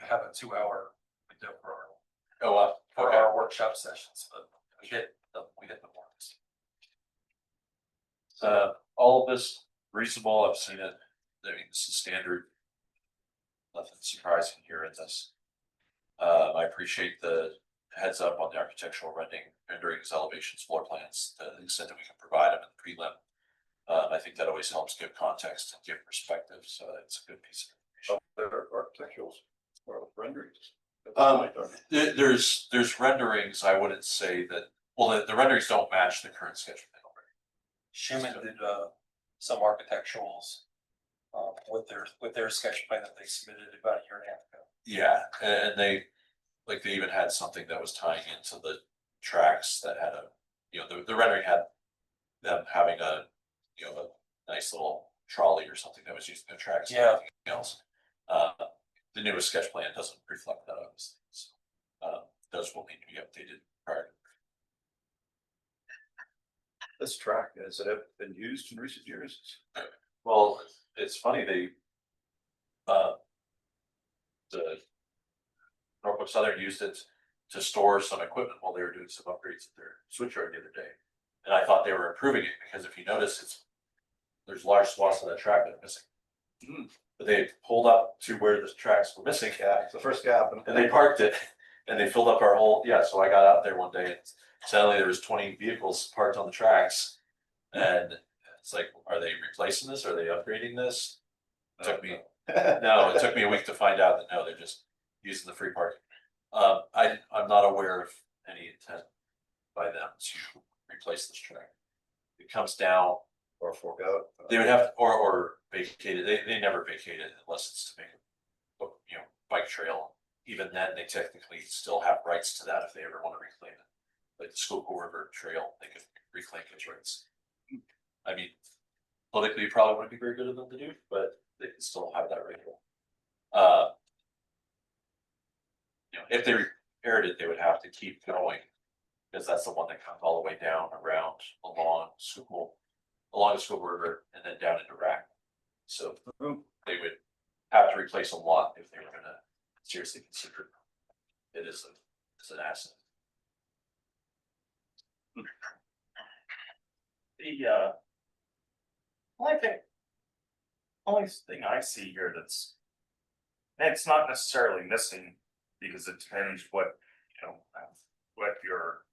have a 2-hour window Oh, for okay. our workshop sessions, but we hit the marks. All of this reasonable, I've seen it, I mean, this is standard. Nothing surprising here in this. I appreciate the heads up on the architectural renderings, elevations, floor plans, to the extent that we can provide them in the prelim. I think that always helps give context and give perspective, so it's a good piece of information. Their architecturals or renderings. There's renderings, I wouldn't say that, well, the renderings don't match the current sketch plan already. Schuman did some architecturals with their sketch plan that they submitted about a year and a half ago. Yeah, and they even had something that was tying into the tracks that had the rendering had them having a nice little trolley or something that was used in the tracks. And Yeah. everything else. The newest sketch plan doesn't reflect that, obviously. So, those will need to be updated prior. This track, has it ever been used in recent years? Well, it's funny, the Norfolk Southern used it to store some equipment while they were doing some upgrades at their switchyard the other day. And I thought they were improving it, because if you notice, there's large swaths of that track that are missing. But they pulled up to where the tracks were missing, Yeah, it's the first gap. and they parked it, and they filled up our whole, so I got out there one day, and suddenly there was 20 vehicles parked on the tracks. And it's like, are they replacing this? Are they upgrading this? It took me a week to find out that no, they're just using the free parking. I'm not aware of any intent by them to replace this track. It comes down, Or fork out. they would have, or vacate it, they never vacate it unless it's to make a bike trail. Even then, they technically still have rights to that if they ever want to reclaim it. like the Schuylkill River Trail, they could reclaim those rights. I mean, politically, it probably wouldn't be very good of them to do, but they can still have that right. If they repaired it, they would have to keep going, because that's the one that comes all the way down around along the Schuylkill River and then down into Rack. So they would have to replace a lot if they were gonna seriously consider it as an asset. The only thing I see here that's, and it's not necessarily missing, because it depends what, what your,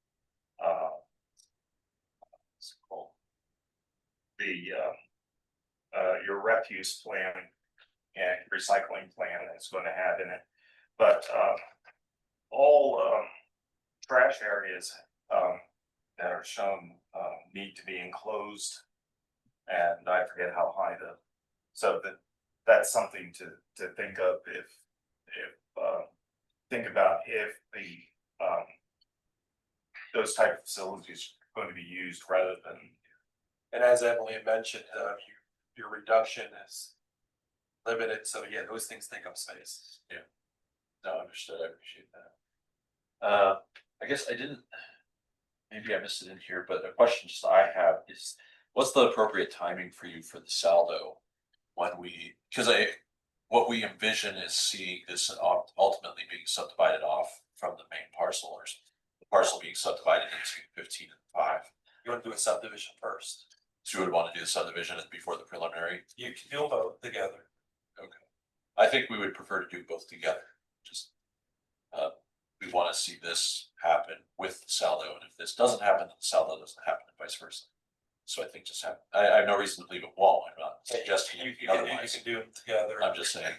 what's it called? Your refuse plan and recycling plan is going to have in it, but, all, trash areas, that are shown, need to be enclosed. And I forget how high so that's something to think of think about if those type of facilities are going to be used rather than. And as Emily had mentioned, your reduction is limited, so yeah, those things take up space. No, understood, I appreciate that. I guess maybe I missed it in here, but a question just I have is, what's the appropriate timing for you for the saldo? What we envision is seeing this ultimately being subdivided off from the main parcel, or the parcel being subdivided into 15 and 5. You want to do a subdivision first. So you would want to do the subdivision before the preliminary? You can do both together. Okay. I think we would prefer to do both together, just. We want to see this happen with the saldo, and if this doesn't happen, then the saldo doesn't happen, and vice versa. So I think I have no reason to believe it won't. I'm not suggesting anything otherwise. You can do them together. I'm just saying,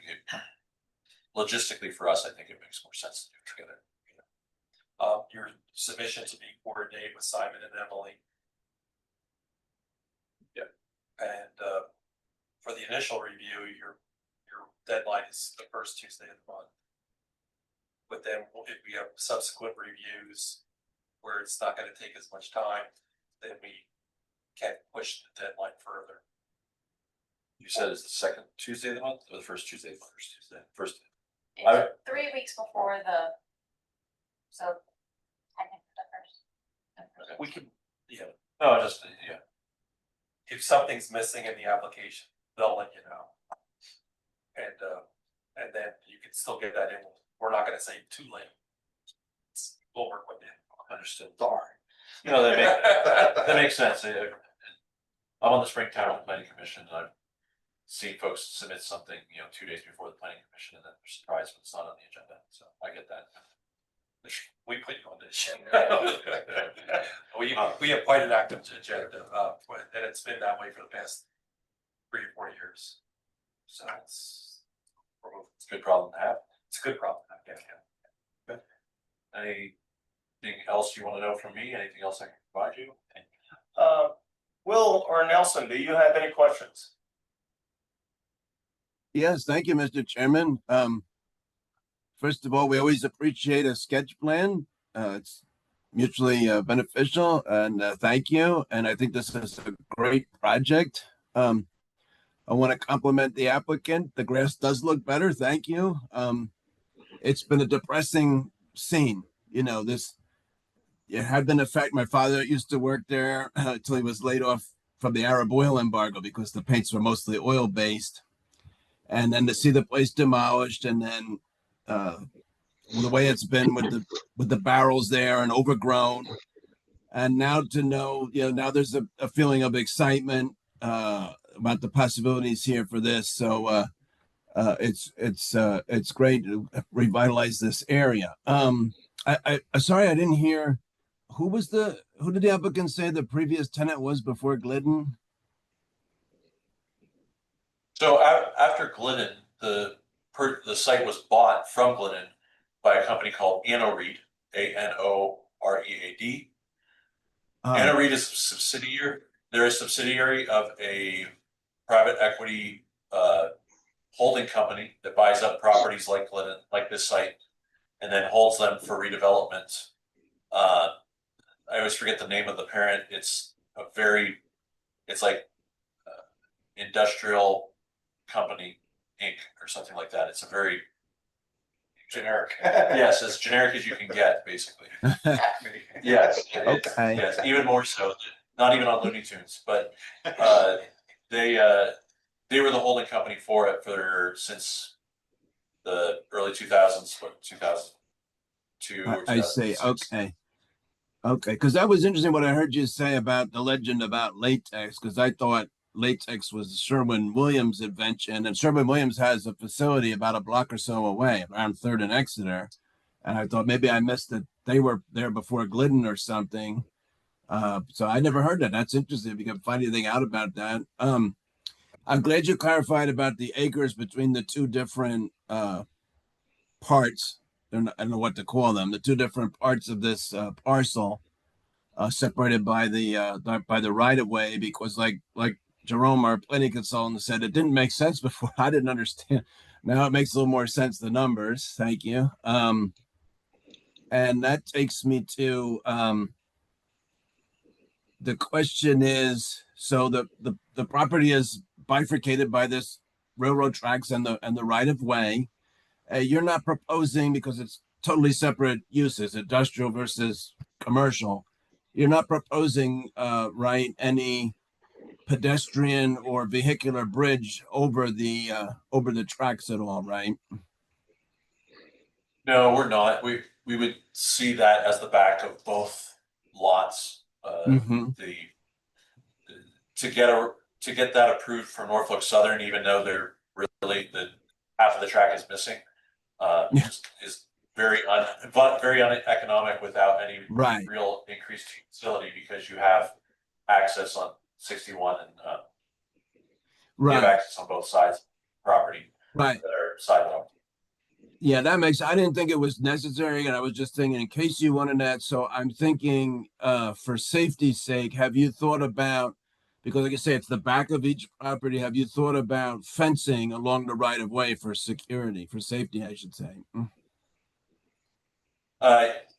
logistically for us, I think it makes more sense to do it together. Your submissions will be coordinated with Simon and Emily. Yep. And for the initial review, your deadline is the first Tuesday of the month. But then if we have subsequent reviews where it's not going to take as much time, then we can push the deadline further. You said it's the second Tuesday of the month, or the first Tuesday? First. It's 3 weeks before so technically the first. We can, No, if something's missing in the application, they'll let you know. And then you can still get that in. We're not gonna say too late. We'll work with it. understood. Darn. That makes sense. I'm on the Springtown Planning Commission, and I've seen folks submit something, 2 days before the planning commission, and then they're surprised when it's not on the agenda, so I get that. We put you on this shit. We have quite an active agenda, and it's been that way for the past 3 or 4 years. So it's a good problem to have. It's a good problem to have, yeah. Anything else you want to know from me? Anything else I can provide you? Will or Nelson, do you have any questions? Yes, thank you, Mr. Chairman. First of all, we always appreciate a sketch plan. It's mutually beneficial, and thank you. And I think this is a great project. I want to compliment the applicant. The grass does look better. Thank you. It's been a depressing scene. It had been a fact. My father used to work there until he was laid off from the Arab oil embargo because the paints were mostly oil based. And then to see the place demolished, and then the way it's been with the barrels there and overgrown, and now to know, now there's a feeling of excitement about the possibilities here for this. So it's great to revitalize this area. Sorry, I didn't hear who did the applicant say the previous tenant was before Glidden? So after Glidden, the site was bought from Glidden by a company called Anoreed, Anoread. Anoread is a subsidiary. They're a subsidiary of a private equity holding company that buys up properties like Glidden, like this site, and then holds them for redevelopment. I always forget the name of the parent. It's a very, it's like Industrial Company Inc. or something like that. It's a very Generic. yes, as generic as you can get, basically. Yes, Okay. yes, even more so. Not even on Looney Tunes, but they were the holding company for it since the early 2000s, what 2002 or I see. 2006. Okay. Okay. Because that was interesting what I heard you say about the legend about latex, because I thought latex was Sherwin-Williams invention, and Sherwin-Williams has a facility about a block or so away, around Third and Exeter. And I thought maybe I missed that they were there before Glidden or something. So I never heard that. That's interesting. If you can find anything out about that. I'm glad you clarified about the acres between the two different parts. I don't know what to call them. The two different parts of this parcel, separated by the right of way, because like Jerome, our planning consultant, said, it didn't make sense before. I didn't understand. Now it makes a little more sense. The numbers. Thank you. And that takes me to the question is, so the property is bifurcated by this railroad tracks and the right of way. You're not proposing, because it's totally separate uses, industrial versus commercial. You're not proposing, right, any pedestrian or vehicular bridge over the tracks at all, right? No, we're not. We would see that as the back of both lots. Mm-hmm. The to get that approved for Norfolk Southern, even though they're really the half of the track is missing, Yeah. is very uneconomic without any Right. real increased utility, because you have access on 61 and you have Right. access on both sides of the property Right. that are sidewalk. Yeah, that makes, I didn't think it was necessary, and I was just thinking in case you wanted that. So I'm thinking, for safety's sake, have you thought about, because like I say, it's the back of each property, have you thought about fencing along the right of way for security, for safety, I should say?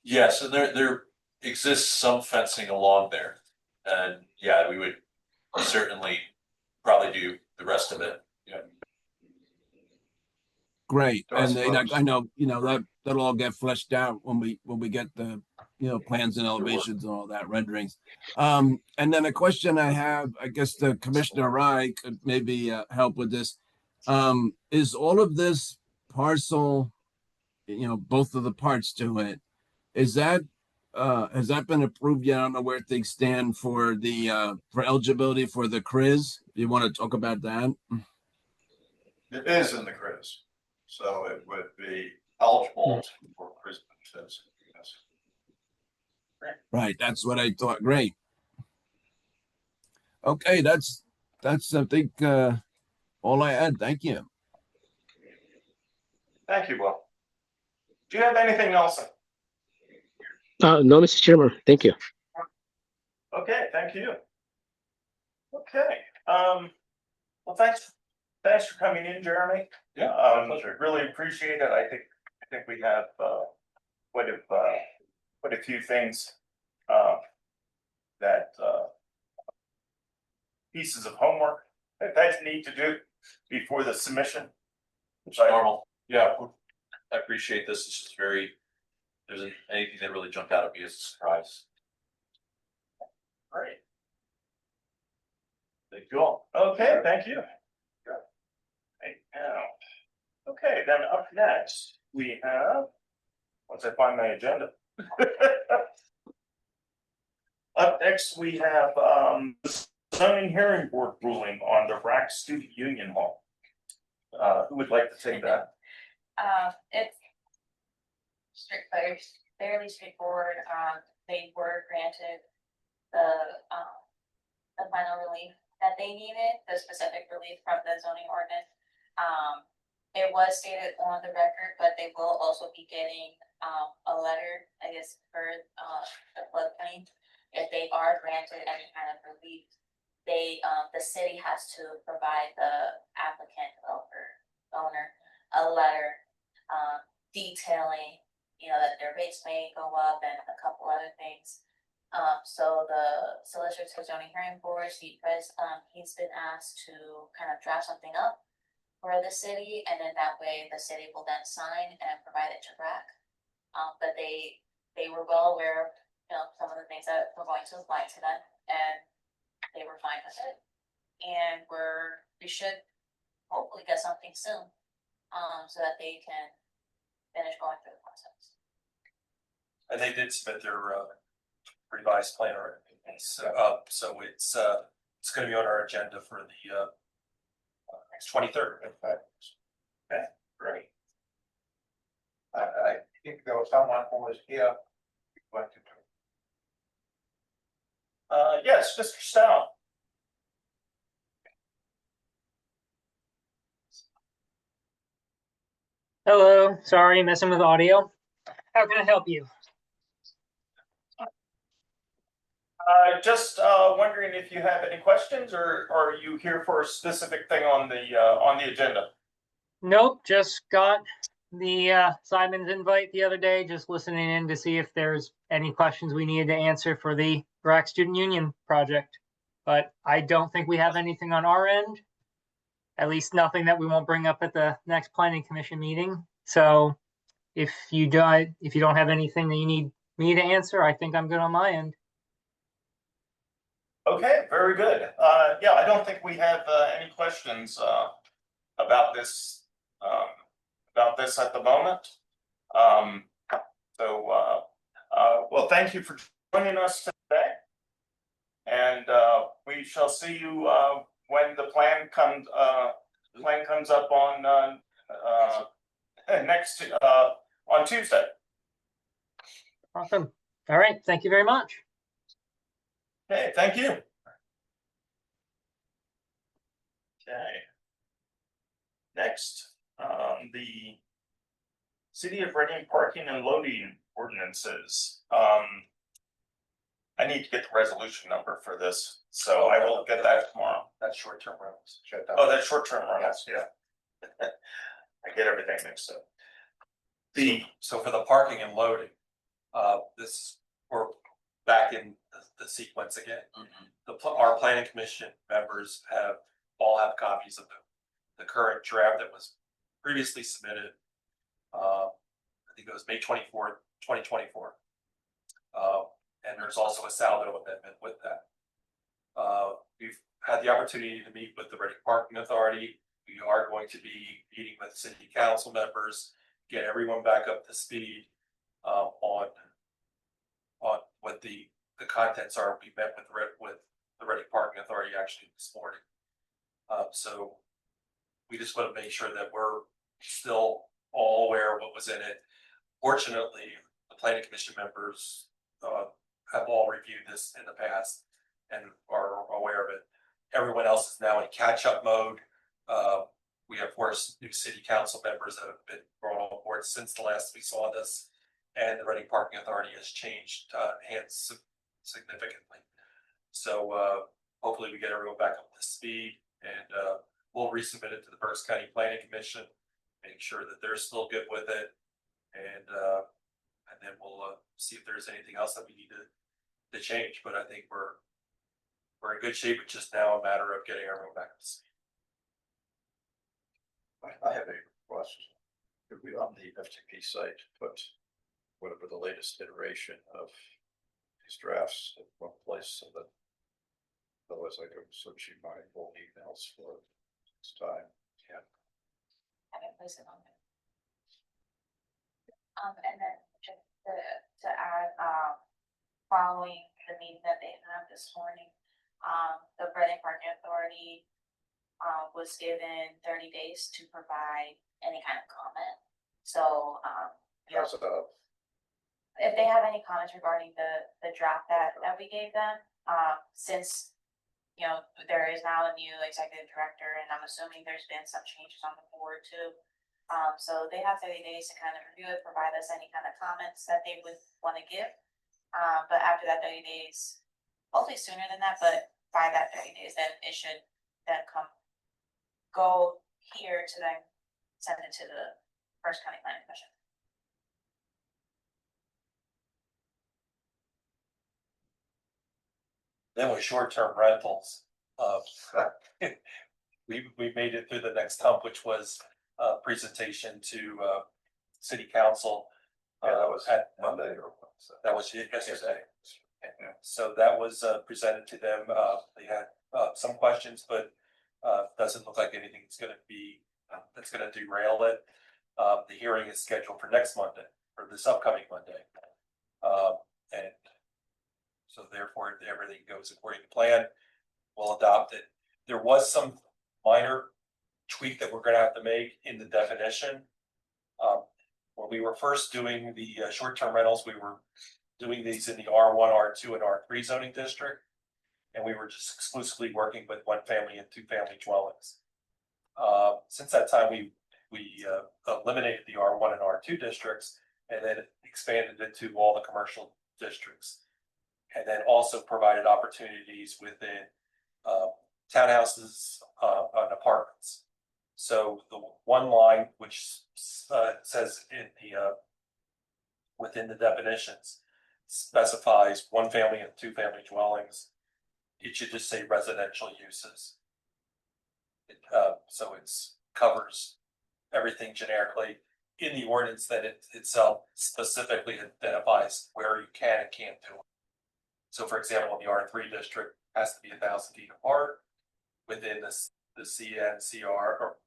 Yes, and there exists some fencing along there, and yeah, we would certainly probably do the rest of it. Yeah. Great. So I And suppose. I know, that'll all get fleshed out when we get the, plans and elevations and all that renderings. And then a question I have, I guess the Commissioner Rye could maybe help with this. Is all of this parcel, both of the parts to it, is that has that been approved yet? I don't know where things stand for the for eligibility for the CRIZ. Do you want to talk about that? It is in the CRIZ, so it would be eligible for CRIZ benefits. Yes. Right, that's what I thought. Great. Okay, that's I think all I had. Thank you. Thank you, Will. Do you have anything else? No, Mr. Chairman, thank you. Okay, thank you. Okay, well, thanks for coming in, Jeremy. Yeah, my pleasure. Really appreciate it. I think we have, quite a few things, that, pieces of homework that need to do before the submission. Which I Normal. Yeah, I appreciate this. This is there's anything that really jumped out at me as a surprise. Great. Cool. Okay, thank you. Right now. Okay, then up next, we have, once I find my agenda. Up next, we have the zoning hearing board ruling on the RAC Student Union Hall. Who would like to take that? It's fairly straightforward. They were granted the final relief that they needed, the specific relief from the zoning ordinance. It was stated on the record, but they will also be getting a letter, I guess, for the floodplain. If they are granted any kind of relief, the city has to provide the applicant, developer, owner, a letter detailing, that their rates may go up and a couple other things. So the Solicitor Zoning Hearing Board, he's been asked to kind of draft something up for the city, and then that way the city will then sign and provide it to RAC. But they were well aware of, some of the things that were going to apply to them, and they were fine with it. And we should hopefully get something soon, so that they can finish going through the process. And they did submit their revised plan already. So it's gonna be on our agenda for the next 23rd. Okay, great. I think there was someone who was here. who wanted to- Yes, Mr. Stout. Hello, sorry, messing with audio. How can I help you? Just wondering if you have any questions, or are you here for a specific thing on the agenda? Nope, just got the Simon's invite the other day, just listening in to see if there's any questions we needed to answer for the RAC Student Union project. But I don't think we have anything on our end. At least nothing that we won't bring up at the next planning commission meeting. So if you don't have anything that you need me to answer, I think I'm good on my end. Okay, very good. Yeah, I don't think we have any questions about this at the moment. Well, thank you for joining us today. And we shall see you when the plan comes up on on Tuesday. Awesome. All right, thank you very much. Okay, thank you. Okay. Next, the City of Reading parking and loading ordinances. I need to get the resolution number for this, so I will get that tomorrow. That's short-term rentals. Shut down. Oh, that's short-term rentals, yeah. I get everything mixed up. So for the parking and loading, we're back in the sequence again. Our planning commission members all have copies of the current draft that was previously submitted. I think it was May 24th, 2024. And there's also a saldo amendment with that. We've had the opportunity to meet with the Reading Parking Authority. We are going to be meeting with city council members, get everyone back up to speed on what the contents are. We met with the Reading Parking Authority actually this morning. So we just want to make sure that we're still all aware of what was in it. Fortunately, the planning commission members have all reviewed this in the past and are aware of it. Everyone else is now in catch-up mode. We have, of course, new city council members that have been brought on board since the last we saw this, and the Reading Parking Authority has changed hands significantly. So hopefully we get everyone back up to speed, and we'll resubmit it to the Berks County Planning Commission, make sure that they're still good with it, and then we'll see if there's anything else that we need to change. But I think we're in good shape. It's just now a matter of getting everyone back up to speed. I have a question. Could we on the FTP site put whatever the latest iteration of these drafts in one place so that otherwise I go searching my old emails for this time. Yeah. Have it placed on there. And then just to add, following the meeting that they had this morning, the Reading Parking Authority was given 30 days to provide any kind of comment. So, if they have any comments regarding the draft that we gave them, since there is now a new executive director, and I'm assuming there's been some changes on the board too. So they have 30 days to kind of review it, provide us any kind of comments that they would want to give. But after that 30 days, hopefully sooner than that, but by that 30 days, then it should then go here to then send it to the Berks County Planning Commission. Then with short-term rentals, we made it through the next hump, which was a presentation to, city council. Yeah, that was at Monday or Wednesday. That was yesterday. Yeah. So that was presented to them. They had some questions, but doesn't look like anything's gonna be, that's gonna derail it. The hearing is scheduled for next Monday, or this upcoming Monday. And so therefore, if everything goes according to plan, we'll adopt it. There was some minor tweak that we're gonna have to make in the definition. When we were first doing the short-term rentals, we were doing these in the R1, R2, and R3 zoning district. And we were just exclusively working with one family and two family dwellings. Since that time, we eliminated the R1 and R2 districts and then expanded it to all the commercial districts. And then also provided opportunities within townhouses and apartments. So the one line which says in the within the definitions specifies one family and two family dwellings. It should just say residential uses. So it's covers everything generically in the ordinance that it itself specifically identifies where you can and can't do it. So for example, in the R3 district has to be 1,000 feet apart within the CN, CR, or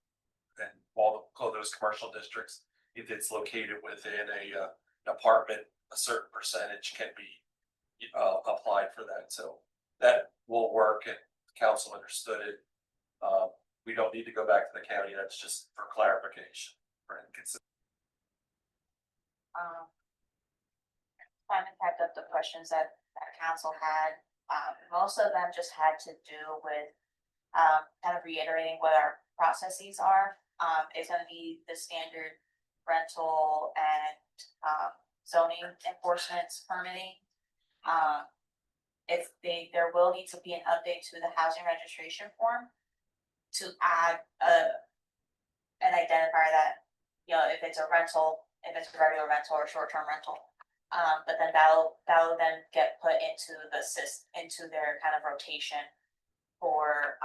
and all those commercial districts. If it's located within an apartment, a certain percentage can be applied for that. So that will work, and council understood it. We don't need to go back to the county. That's just for clarification. Simon typed up the questions that council had. Most of them just had to do with kind of reiterating what our processes are. It's gonna be the standard rental and zoning enforcement permitting. There will need to be an update to the housing registration form to add an identifier that, you know, if it's a rental, if it's a regular rental or short-term rental. But then that'll then get put into into their kind of rotation for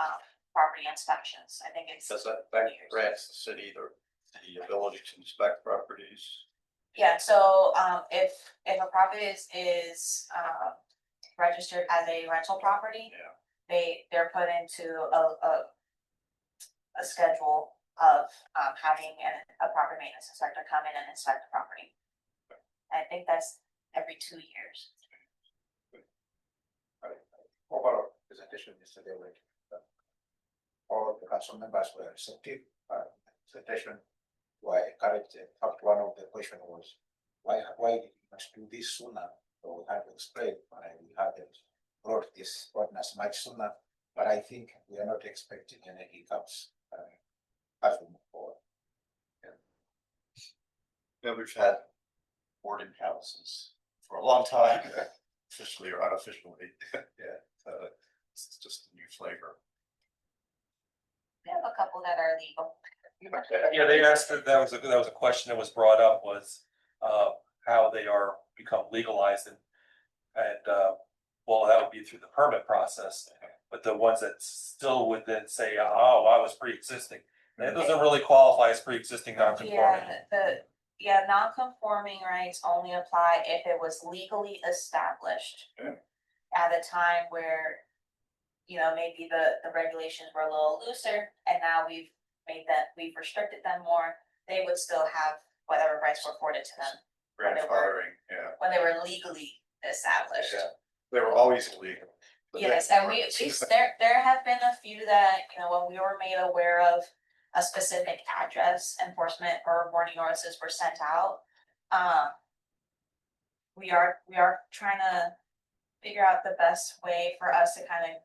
property inspections. I think it's. Does that grants the city the ability to inspect properties? Yeah, so if a property is registered as a rental property. Yeah. They're put into a schedule of having a property maintenance inspector come in and inspect the property. I think that's every 2 years. For our presentation yesterday, all of the council members were receptive. Presentation, why encouraged. In fact, one of the question was, why did you must do this sooner? So we had to explain why we hadn't brought this ordinance much sooner. But I think we are not expecting any hiccups as we move forward. Yeah, we've had boarding houses for a long time, officially or unofficially. Yeah, it's just a new flavor. We have a couple that are legal. Yeah, they asked that was a question that was brought up was how they are become legalized and well, that would be through the permit process. But the ones that still would then say, oh, I was pre-existing, that doesn't really qualify as pre-existing non-conforming. Yeah, non-conforming rights only apply if it was legally established. Yeah. At a time where, you know, maybe the regulations were a little looser and now we've restricted them more, they would still have whatever rights were afforded to them Grandfathering, yeah. when they were legally established. Yeah. They were always illegal. But Yes, they- and there have been a few that, you know, when we were made aware of a specific address, enforcement or warning notices were sent out. We are trying to figure out the best way for us to kind of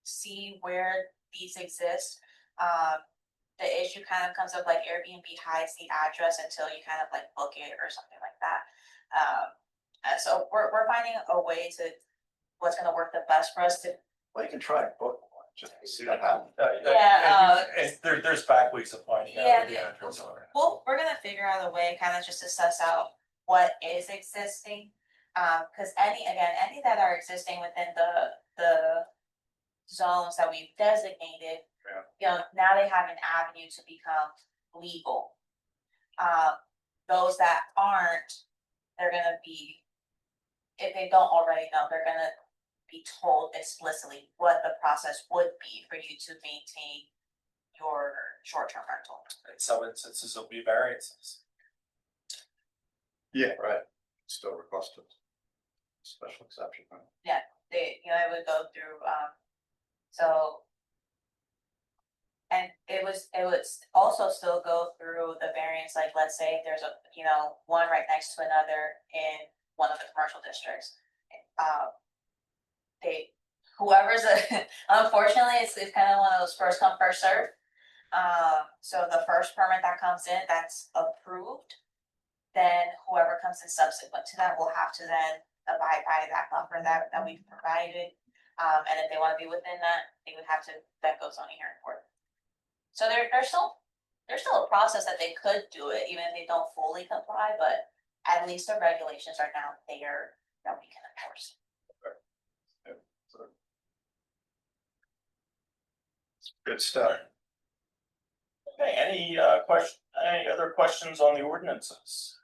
see where these exist. The issue kind of comes up like Airbnb hides the address until you kind of like book it or something like that. And so we're finding a way to what's gonna work the best for us to. Well, you can try and book one, just to see what happens. And there's back ways of finding out where the address are. Well, we're gonna figure out a way, kind of just to suss out what is existing. Cause any that are existing within the zones that we've designated. Yeah. You know, now they have an avenue to become legal. Those that aren't, they're gonna be, if they don't already know, they're gonna be told explicitly what the process would be for you to maintain your short-term rental. In some instances, there'll be variances. Yeah, right. Still requested. Special exception, right? They, you know, it would go through, so. And it would also still go through the variance, like, let's say if there's a, you know, one right next to another in one of the commercial districts. Whoever's unfortunately, it's kind of one of those first come, first serve. So the first permit that comes in, that's approved. Then whoever comes in subsequent to that will have to then abide by that buffer that we've provided. And if they want to be within that, they would have to, that goes on a hearing board. So there's still a process that they could do it, even if they don't fully comply, but at least the regulations are now there that we can enforce. Yeah, so. Good stuff. Okay, any other questions on the ordinances?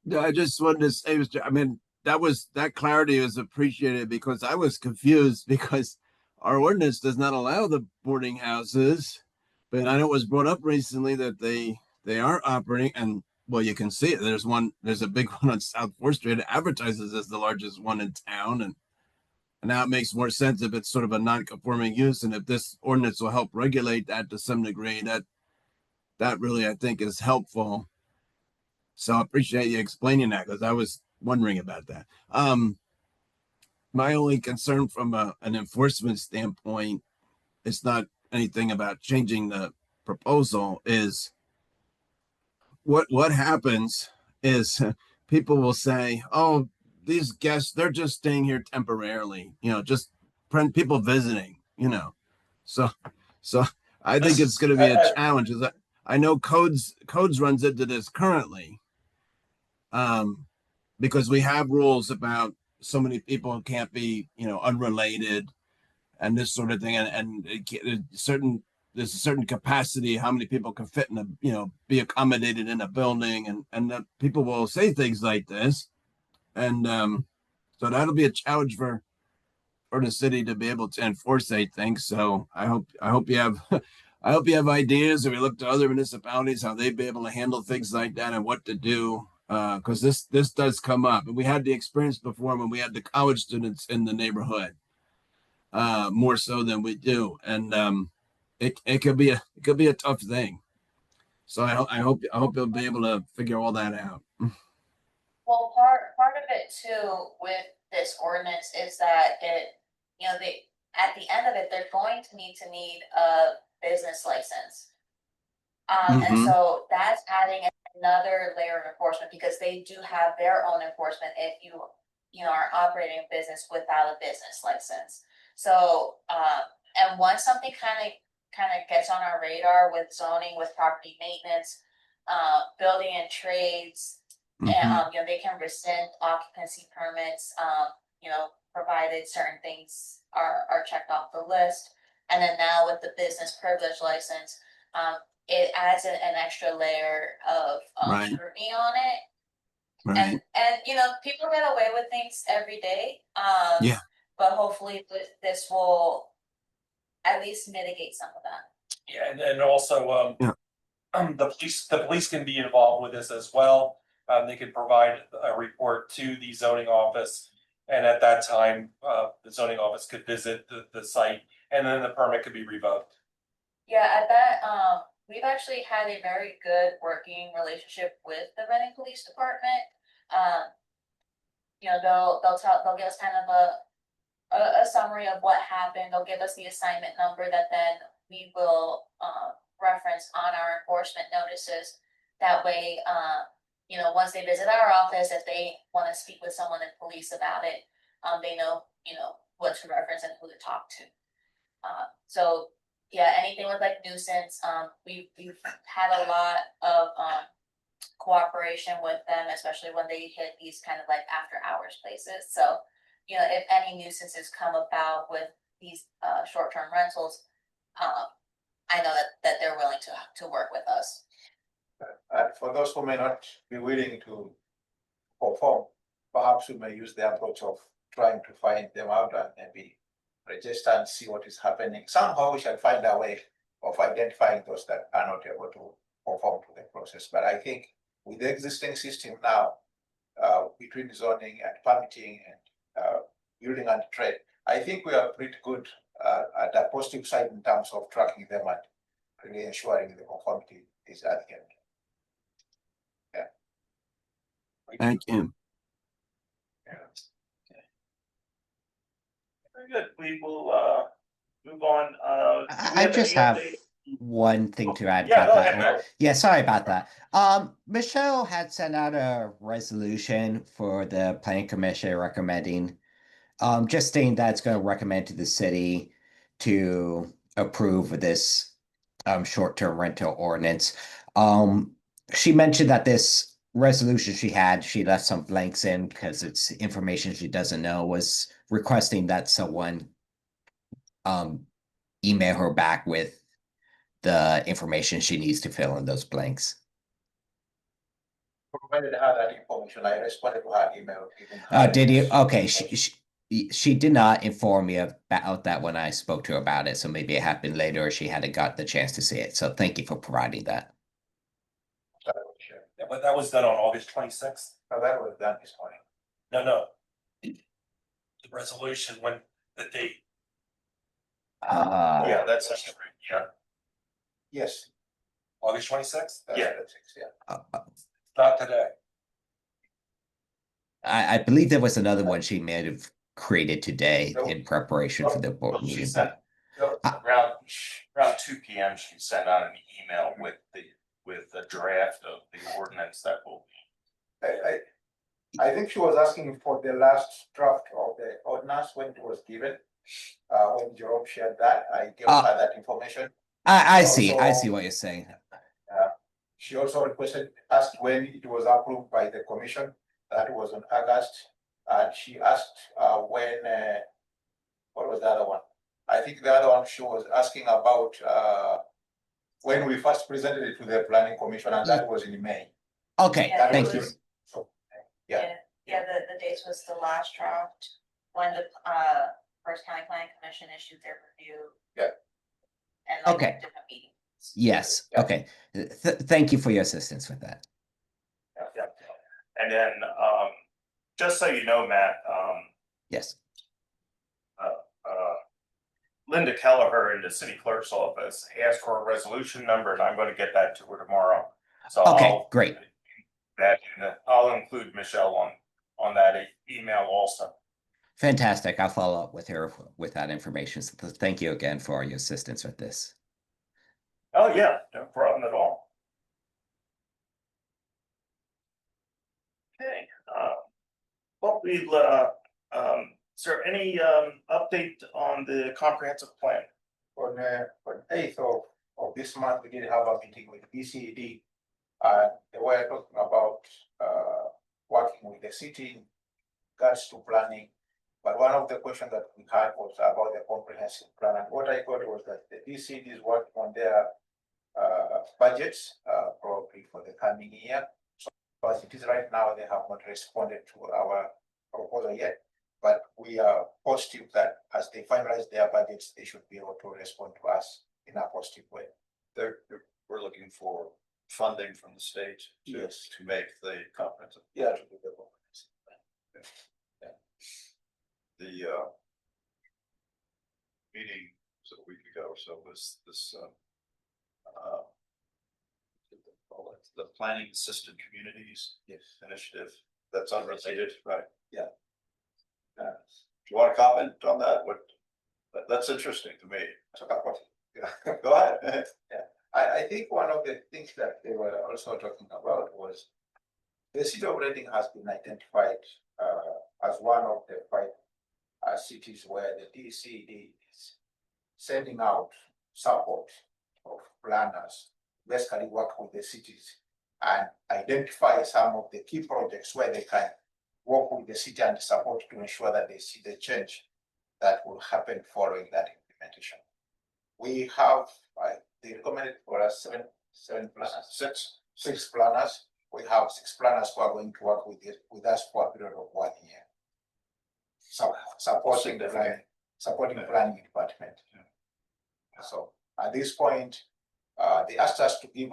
Yeah, I just wanted to say, I mean, that clarity was appreciated because I was confused because our ordinance does not allow the boarding houses. But I know it was brought up recently that they are operating, and well, you can see it. There's a big one on South 4th Street. It advertises as the largest one in town, and now it makes more sense if it's sort of a non-conforming use, and if this ordinance will help regulate that to some degree, that really I think is helpful. So I appreciate you explaining that because I was wondering about that. My only concern from an enforcement standpoint, it's not anything about changing the proposal, is what happens is people will say, oh, these guests, they're just staying here temporarily, just people visiting, so I think it's going to be a challenge. Is that I know codes runs into this currently, because we have rules about so many people can't be unrelated and this sort of thing, and there's a certain capacity how many people can fit in a be accommodated in a building, and people will say things like this, and so that'll be a challenge for the city to be able to enforce, I think. So I hope you have I hope you have ideas, or we look to other municipalities how they'd be able to handle things like that and what to do, because this does come up, and we had the experience before when we had the college students in the neighborhood, more so than we do, and it could be a tough thing. So I hope you'll be able to figure all that out. Well, part of it too with this ordinance is that they at the end of it, they're going to need a business license. And so that's adding another layer of enforcement because they do have their own enforcement if you are operating a business without a business license. So and once something kind of gets on our radar with zoning, with property maintenance, building and trades, and they can rescind occupancy permits, provided certain things are checked off the list. And then now with the business privilege license, it adds an extra layer of scrutiny on it. Right. And people get away with things every day. Yeah. But hopefully this will at least mitigate some of that. Yeah, and then also the police can be involved with this as well. They can provide a report to the zoning office, and at that time, the zoning office could visit the site, and then the permit could be revoked. Yeah, at that, we've actually had a very good working relationship with the Reading Police Department. They'll give us kind of a summary of what happened. They'll give us the assignment number that then we will reference on our enforcement notices. That way, once they visit our office, if they want to speak with someone in police about it, they know, what to reference and who to talk to. So yeah, anything with like nuisance, we've had a lot of cooperation with them, especially when they hit these kind of like after hours places. So, you know, if any nuisances come about with these short-term rentals, I know that they're willing to work with us. And for those who may not be willing to perform, perhaps we may use the approach of trying to find them out and maybe register and see what is happening. Somehow we shall find a way of identifying those that are not able to conform to the process. But I think with the existing system now, between zoning and permitting and building and trade, I think we are pretty good at the positive side in terms of tracking them and really ensuring the conformity is at the end. Thank you. Very good. We will move on. Do we I just any have update? one thing to add. Yeah, about go that. ahead, Matt. Yeah, sorry about that. Michelle had sent out a resolution for the planning commission recommending, just stating that it's going to recommend to the city to approve this short-term rental ordinance. She mentioned that this resolution she left some blanks in because it's information she doesn't know, was requesting that someone email her back with the information she needs to fill in those blanks. Provided her that information, I responded to her email. giving her Did you? this Okay, information. she did not inform me about that when I spoke to her about it, so maybe it happened later or she hadn't got the chance to see it. So thank you for providing that. Sure. Yeah, but that was done on August 26th. So that was done this morning. No. The resolution, when the date. Yeah, that's yeah. Yes. August 26th? Yeah. That's it, yeah. Not today. I believe there was another one she may have created today No. in preparation for the board Well, she meeting. sent around 2 p.m. She sent out an email with the draft of the ordinance that will be. I think she was asking for the last draft of the ordinance when it was given. When Jerome shared that, I gave her that information. I see Also- what you're saying. She also asked when it was approved by the commission. That was in August. And she asked when, what was the other one? I think the other one she was asking about when we first presented it to the planning commission, and that was in May. Okay, Yeah, thank it you. was- So, yeah. Yeah, the dates was the last draft, when the First County Planning Commission issued their review. Yeah. And like Okay. different meetings. Yes, Yeah. okay. Thank you for your assistance with that. Yeah. And then, just so you know, Matt, Yes. Linda Kelleher in the city clerk's office asked for a resolution number, and I'm gonna get that to her tomorrow. So Okay, great. I'll include Michelle on that email also. Fantastic. I'll follow up with her with that information. So thank you again for your assistance with this. Oh, yeah, no problem at all. Okay, well, is there any update on the comprehensive plan? On 8th of this month, we did have a meeting with BCED. They were talking about working with the city in regards to planning. But one of the questions that we had was about the comprehensive plan. And what I got was that the BCED is working on their budgets probably for the coming year. So as it is right now, they have not responded to our proposal yet. But we are positive that as they finalize their budgets, they should be able to respond to us in a positive way. We're looking for funding from the state Yes. to make the comprehensive. Yeah. To do the comprehensive plan. The meeting was a week ago, so was this the planning assisted communities Yes. initiative that's unrelated, right? Yeah. Do you want to comment on that? That's interesting to me. Yeah. Go ahead. I think one of the things that they were also talking about was the city of Reading has been identified as one of the 5 cities where the DCD is sending out support of planners, basically work with the cities and identify some of the key projects where they can work with the city and support to ensure that they see the change that will happen following that implementation. We have, they recommended for us seven planners, six planners. We have 6 planners who are going to work with us for a period of 1 year. So supporting the planning department. So at this point, they asked us to give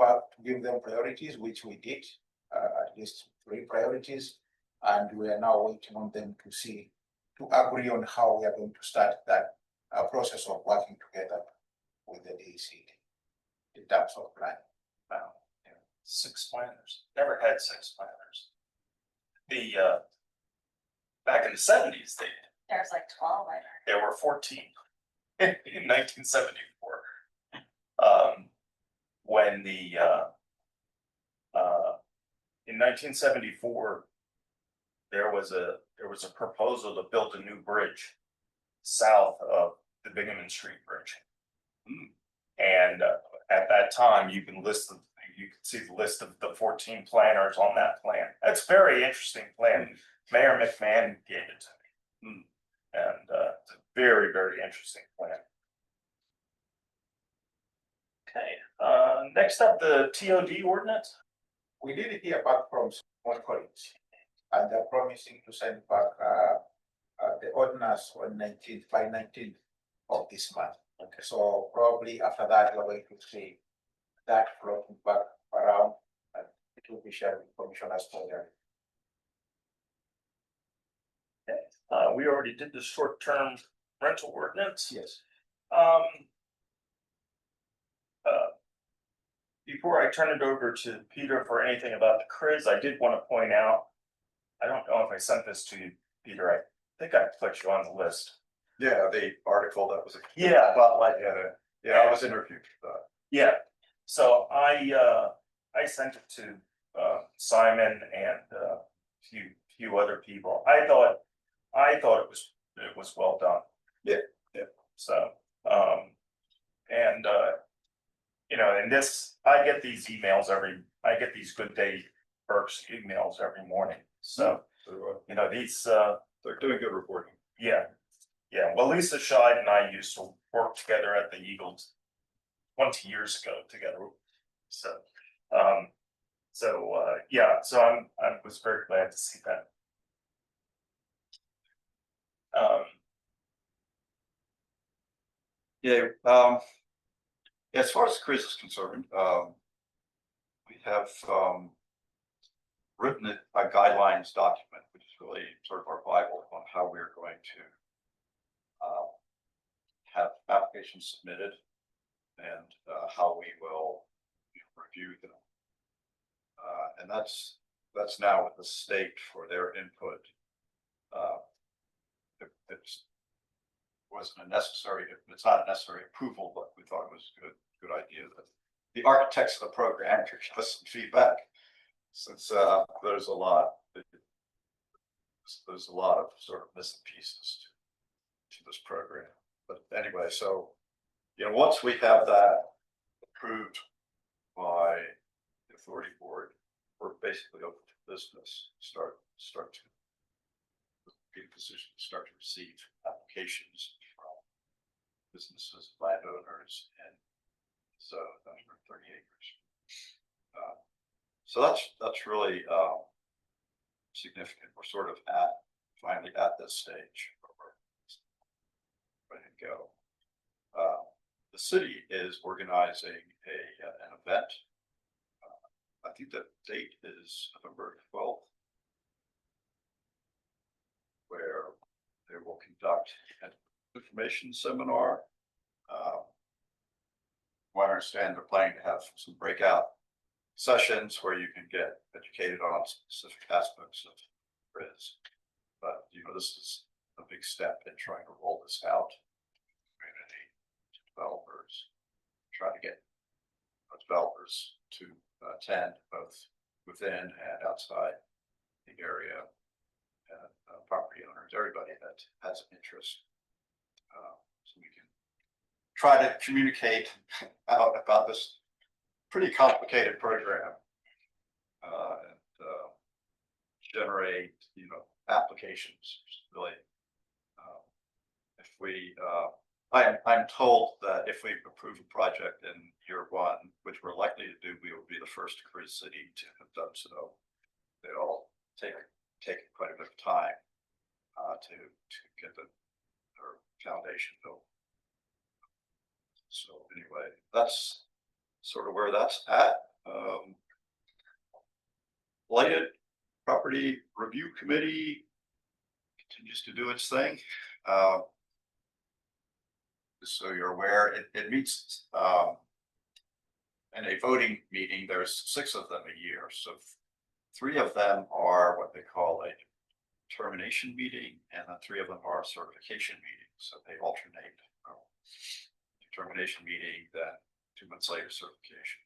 them priorities, which we did, at least 3 priorities, and we are now waiting on them to agree on how we are going to start that process of working together with the DEC in terms of planning. 6 planners, never had 6 planners. Back in the 70s, There's like 12, I heard. there were 14 in 1974. When in 1974, there was a proposal to build a new bridge south of the Bingaman Street Bridge. And at that time, you can see the list of the 14 planners on that plan. That's a very interesting plan. Mayor McMahon gave it to me. And it's a very, very interesting plan. Okay, next up, the TOD ordinance. We did hear back from one colleagues, and they're promising to send back the ordinance on 19th by 19th of this month. Okay. So probably after that, we're going to see that floating back around, and it will be shared with commissioners for their. We already did the short-term rental ordinance. Yes. Before I turn it over to Peter for anything about the CRIZ, I did want to point out, I don't know if I sent this to you, Peter, I think I put you on the list. Yeah, the article that was. Yeah. Spotlight, yeah, I was interviewed for that. Yeah, so I sent it to Simon and a few other people. I thought it was well done. Yeah. So, and this, I get these Good Day Berks emails every morning. So, these, They're doing good reporting. yeah. Well, Lisa Scheid and I used to work together at the Eagles 20 years ago together. So, I was very glad to see that. As far as CRIZ is concerned, we have written a guidelines document, which is really sort of our Bible on how we're going to have applications submitted and how we will review them. And that's now with the state for their input. It's not a necessary approval, but we thought it was a good idea that the architects of the program could give us some feedback, since there's a lot of sort of missing pieces to this program. But anyway, so once we have that approved by the authority board, we're basically open to business. Start to be in a position to start to receive applications from businesses, landowners, and so 130 acres. So that's really significant. We're sort of finally at this stage where we're ready to go. The city is organizing an event. I think the date is November 12th, where they will conduct an information seminar. I understand they're planning to have some breakout sessions where you can get educated on specific aspects of CRIZ. But this is a big step in trying to roll this out to community, to developers, try to get developers to attend both within and outside the area, and property owners, everybody that has an interest, so we can try to communicate out about this pretty complicated program. and generate, applications, really. If we, I'm told that if we approve a project in year one, which we're likely to do, we will be the first Korea city to have done so. They all take quite a bit of time to get their foundation built. So anyway, that's sort of where that's at. Blighted Property Review Committee continues to do its thing. Just so you're aware, it meets in a voting meeting. There's 6 of them a year, so 3 of them are what they call a termination meeting, and then 3 of them are certification meetings. So they alternate. Termination meeting, then 2 months later certification,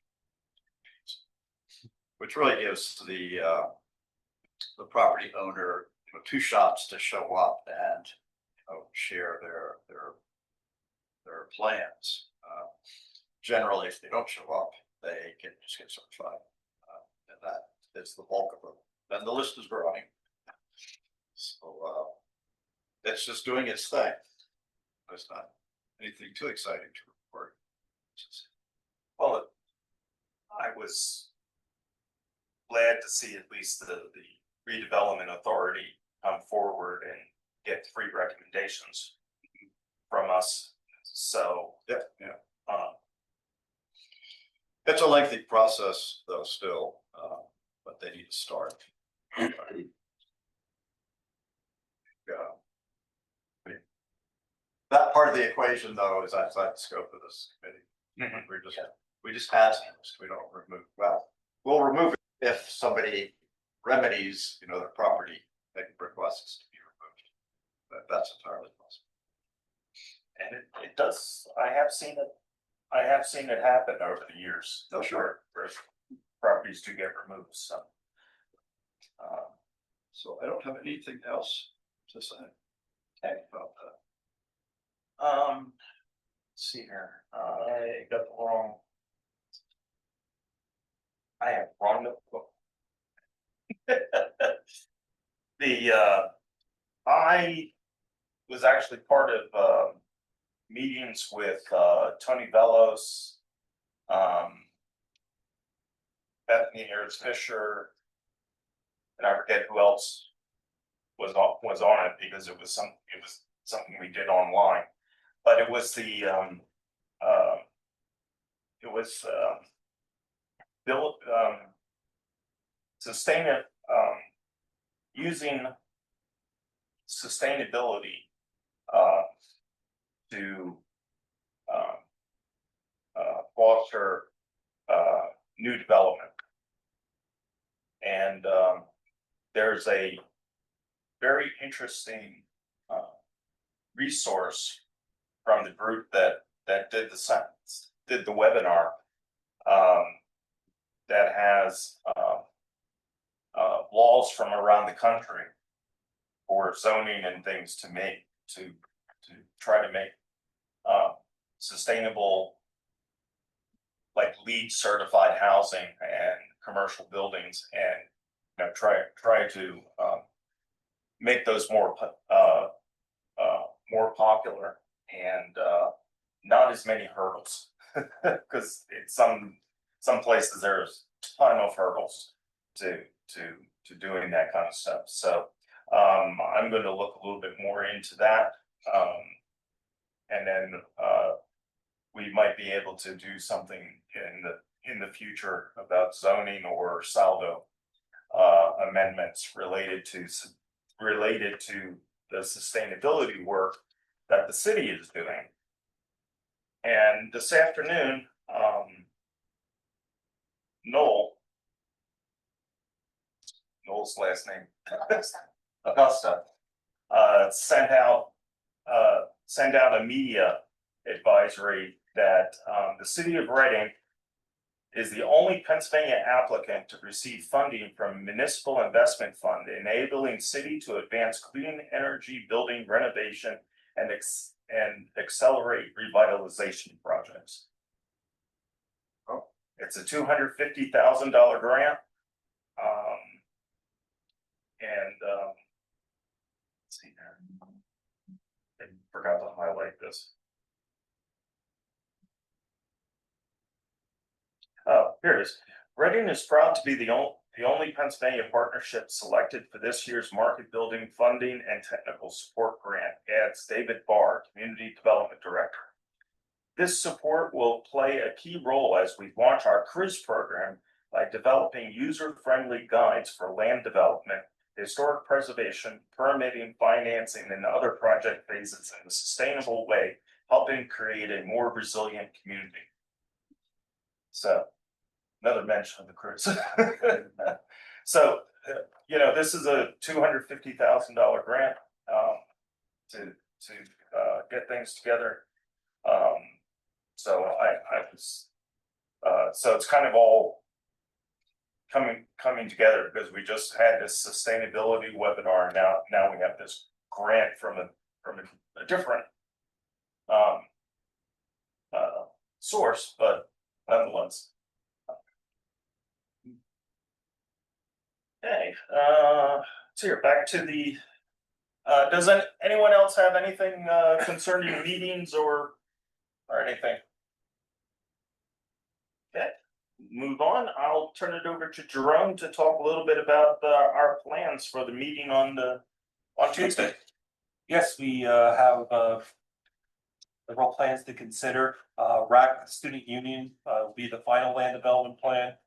which really gives the property owner 2 shots to show up and share their plans. Generally, if they don't show up, they can just get certified, and that is the bulk of them. Then the list is growing, so it's just doing its thing. It's not anything too exciting to report. Well, I was glad to see at least the redevelopment authority come forward and get 3 recommendations from us. So, Yeah. It's a lengthy process though still, but they need to start. That part of the equation though is outside the scope of this committee. We just ask, we don't remove, we'll remove it if somebody remedies, their property, they can request to be removed. That's entirely possible. and it does, I have seen it happen over the years. Oh, sure. Where properties do get removed, so. So I don't have anything else to say about that. Let's see here, I got the wrong. I have wrong notebook. I was actually part of meetings with Tony Velos, Bethany Harris Fisher, and I forget who else was on it because it was something we did online. But it was using sustainability to foster new development. And there's a very interesting resource from the group that did the webinar that has laws from around the country for zoning and things to try to make sustainable, like LEED certified housing and commercial buildings, and try to make those more popular and not as many hurdles, because in some places there's a ton of hurdles to doing that kind of stuff. So I'm going to look a little bit more into that, and then we might be able to do something in the future about zoning or saldo amendments related to the sustainability work that the city is doing. And this afternoon, Noel's last name, Augusta, sent out a media advisory that the city of Reading is the only Pennsylvania applicant to receive funding from Municipal Investment Fund, enabling city to advance clean energy building renovation and accelerate revitalization projects. It's a $250,000 grant. Let's see there. I forgot to highlight this. Oh, here it is. Reading is proud to be the only Pennsylvania partnership selected for this year's market building funding and technical support grant, adds David Barr, Community Development Director. This support will play a key role as we launch our CRIZ program by developing user-friendly guides for land development, historic preservation, permitting, financing, and other project phases in a sustainable way, helping create a more resilient community. So, another mention of the CRIZ. So, this is a $250,000 grant to get things together. So I was, so it's kind of all coming together because we just had this sustainability webinar. Now we have this grant from a different source, but nonetheless. Okay, so here back to the. Does anyone else have anything concerning meetings or anything? Okay, move on. I'll turn it over to Jerome to talk a little bit about our plans for the meeting on Tuesday. Yes, we have several plans to consider. RAC Student Union will be the final land development plan.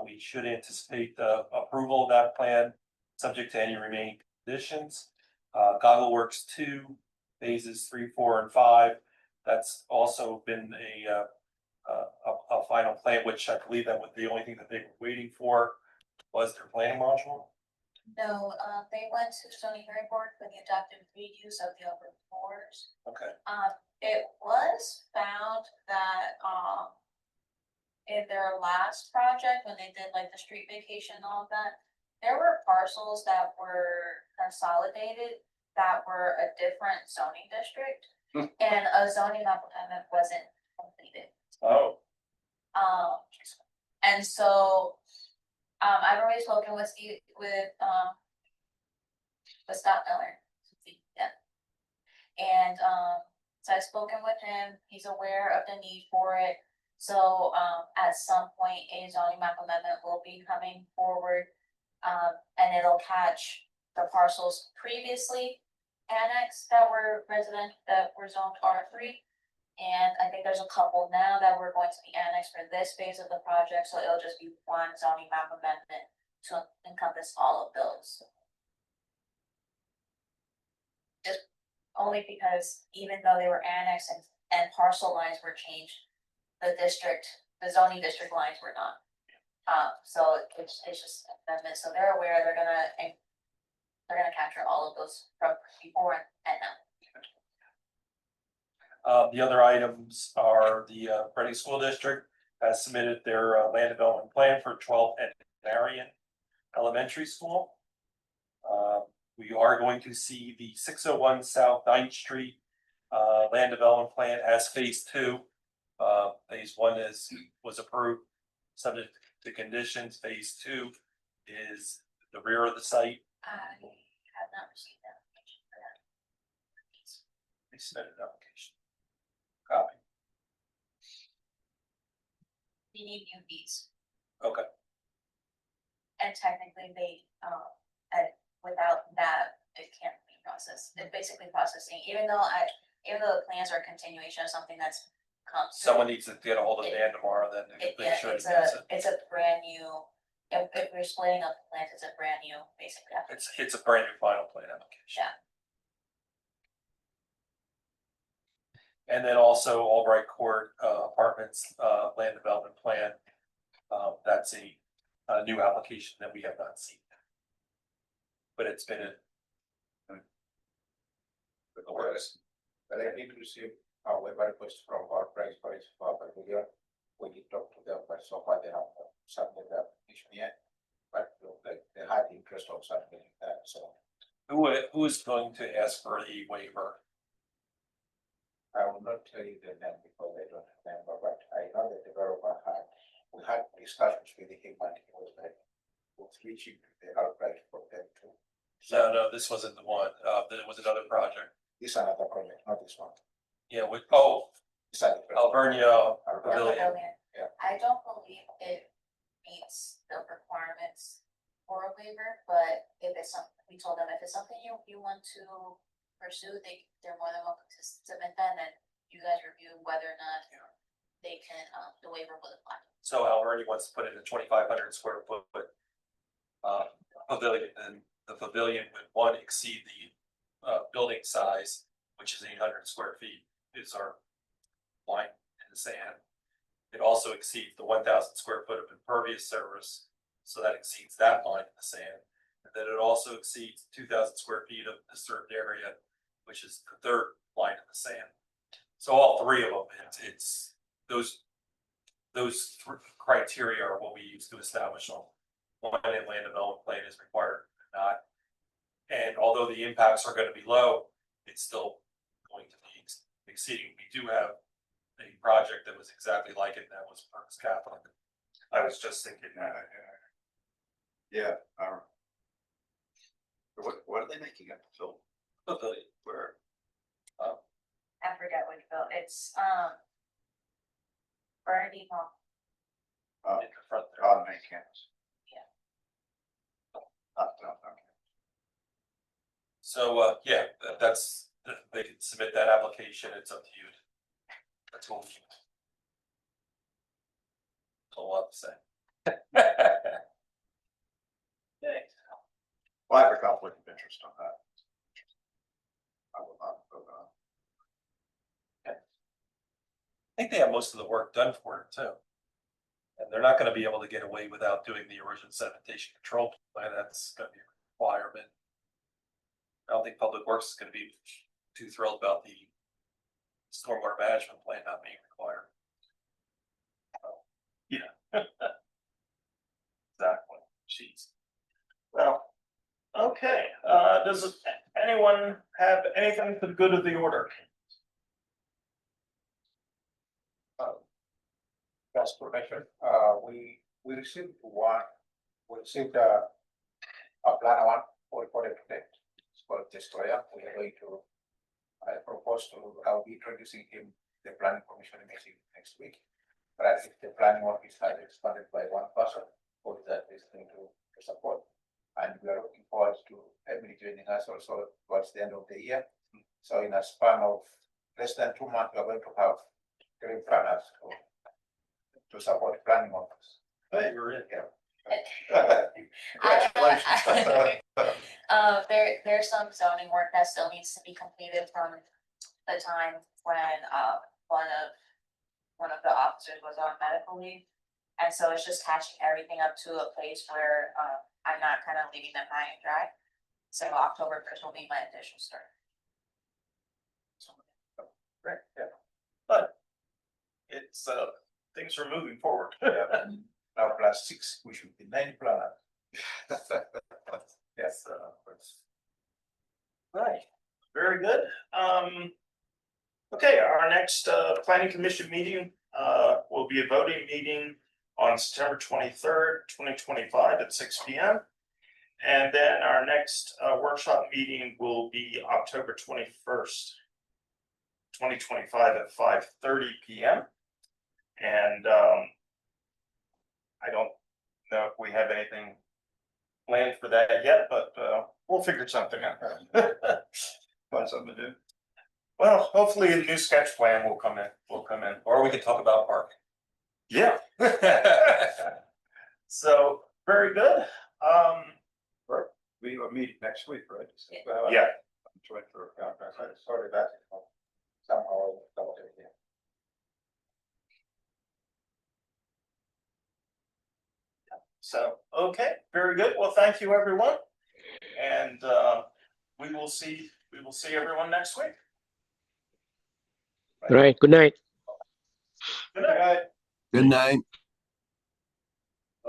We should anticipate the approval of that plan, subject to any remaining conditions. Goggle Works 2, phases 3, 4, and 5. That's also been a final plan, which I believe that was the only thing that they were waiting for was their planning module. No, they went to zoning hearing board for the adaptive reuse of the upper floors. Okay. It was found that, in their last project, when they did like the street vacation and all of that, there were parcels that were consolidated that were a different zoning district. And a zoning amendment wasn't completed. Oh. And so, I've already spoken with Scott Miller. Yeah. And, so I've spoken with him, he's aware of the need for it. So, at some point, a zoning map amendment will be coming forward. And it'll catch the parcels previously annexed that were zoned R3. And I think there's a couple now that were going to be annexed for this phase of the project, so it'll just be one zoning map amendment to encompass all of those. Just only because even though they were annexed and parcel lines were changed, the zoning district lines were not. So it's just an amendment, so they're aware they're gonna capture all of those from before and now. The other items are the Reading School District has submitted their land development plan for 12 at Marion Elementary School. We are going to see the 601 South 9th Street land development plan as phase 2. Phase 1 was approved, subject to conditions. Phase 2 is the rear of the site. I have not received that application for that. They submitted an application. Copy. We need new fees, Okay. and technically they, without that, it can't be processed. It's basically processing, even though the plans are a continuation of something that's come. Someone needs to get a hold of Dan tomorrow, then make sure he gets it. It's a brand new, if we're splitting up the plans, it's a brand new, basically. It's a brand new final plan application. Yeah. And then also Albright Court Apartments land development plan. That's a new application that we have not seen. But it's been the works. But I did receive a waiver request from our price for its property here. We did talk to them, but so far they have not submitted the application yet. But they had interest of submitting that, so Who is going to ask for the waiver? I will not tell you the name because I don't remember, but I know the developer we had discussions with him and he was like, was reaching the outright for them to. No, this wasn't the one. There was another project. This is another project, not this one. Yeah, with, This is a different- Alvernia Alvernia. Pavilion. Yeah. I don't believe it meets the requirements for a waiver, but if it's something, we told them if it's something you want to pursue, they're more than welcome to submit that, and you guys review whether or not they can, the waiver will apply. So Alvernia wants to put in a 2,500 square foot pavilion, and the pavilion would one exceed the building size, which is 800 square feet, is our line in the sand. It also exceeds the 1,000 square foot of impervious surface, so that exceeds that line in the sand. And then it also exceeds 2,000 square feet of disturbed area, which is the third line in the sand. So all three of them, it's those criteria are what we use to establish on when a land development plan is required or not. And although the impacts are going to be low, it's still going to be exceeding. We do have a project that was exactly like it, and that was Perks Catholic. I was just thinking that. Yeah. What are they making at the film? Pavilion. Where? I forget which bill, it's, Bernadine Hall. In the front there. On main campus. Yeah. Okay. So, yeah, that's, they can submit that application, it's up to you. That's what we. That's all I have to say. Okay. Well, I have a conflict of interest on that. I will not vote on. I think they have most of the work done for it too. And they're not gonna be able to get away without doing the erosion sedimentation control plan, that's gonna be a requirement. I don't think Public Works is gonna be too thrilled about the stormwater management plan not being required. Yeah. Exactly, jeez. Well, okay, does anyone have anything for the good of the order? That's permission. We received we received a plan one for recorded today. It's called Destroyer. We are going to, I propose to, I'll be introducing him, the planning commission meeting next week. But I think the planning work is highly expanded by one person, who that is going to support. And we are looking forward to Emily joining us also towards the end of the year. So in a span of less than 2 months, we are going to have 3 planners to support planning office. Hey, you're in. Congratulations. There's some zoning work that still needs to be completed from the time when, one of the officers was on medical leave. And so it's just catching everything up to a place where, I'm not kind of leaving them high and dry. So October 1st will be my official start. Right, yeah. But it's, things are moving forward. Now plus 6, we should be 9 planners. Yes, right, very good. Okay, our next planning commission meeting will be a voting meeting on September 23rd, 2025 at 6 p.m. And then our next workshop meeting will be October 21st, 2025 at 5:30 p.m. And I don't know if we have anything planned for that yet, but we'll figure something out. Find something to do. Well, hopefully a new sketch plan will come in, Or we could talk about parking. Yeah. So, very good. We have a meeting next week, right? Yeah. I'm trying to work out that. Sorry, that somehow double it here. So, okay, very good. Well, thank you, everyone. And we will see everyone next week. All right. Good night. Good night. Good night.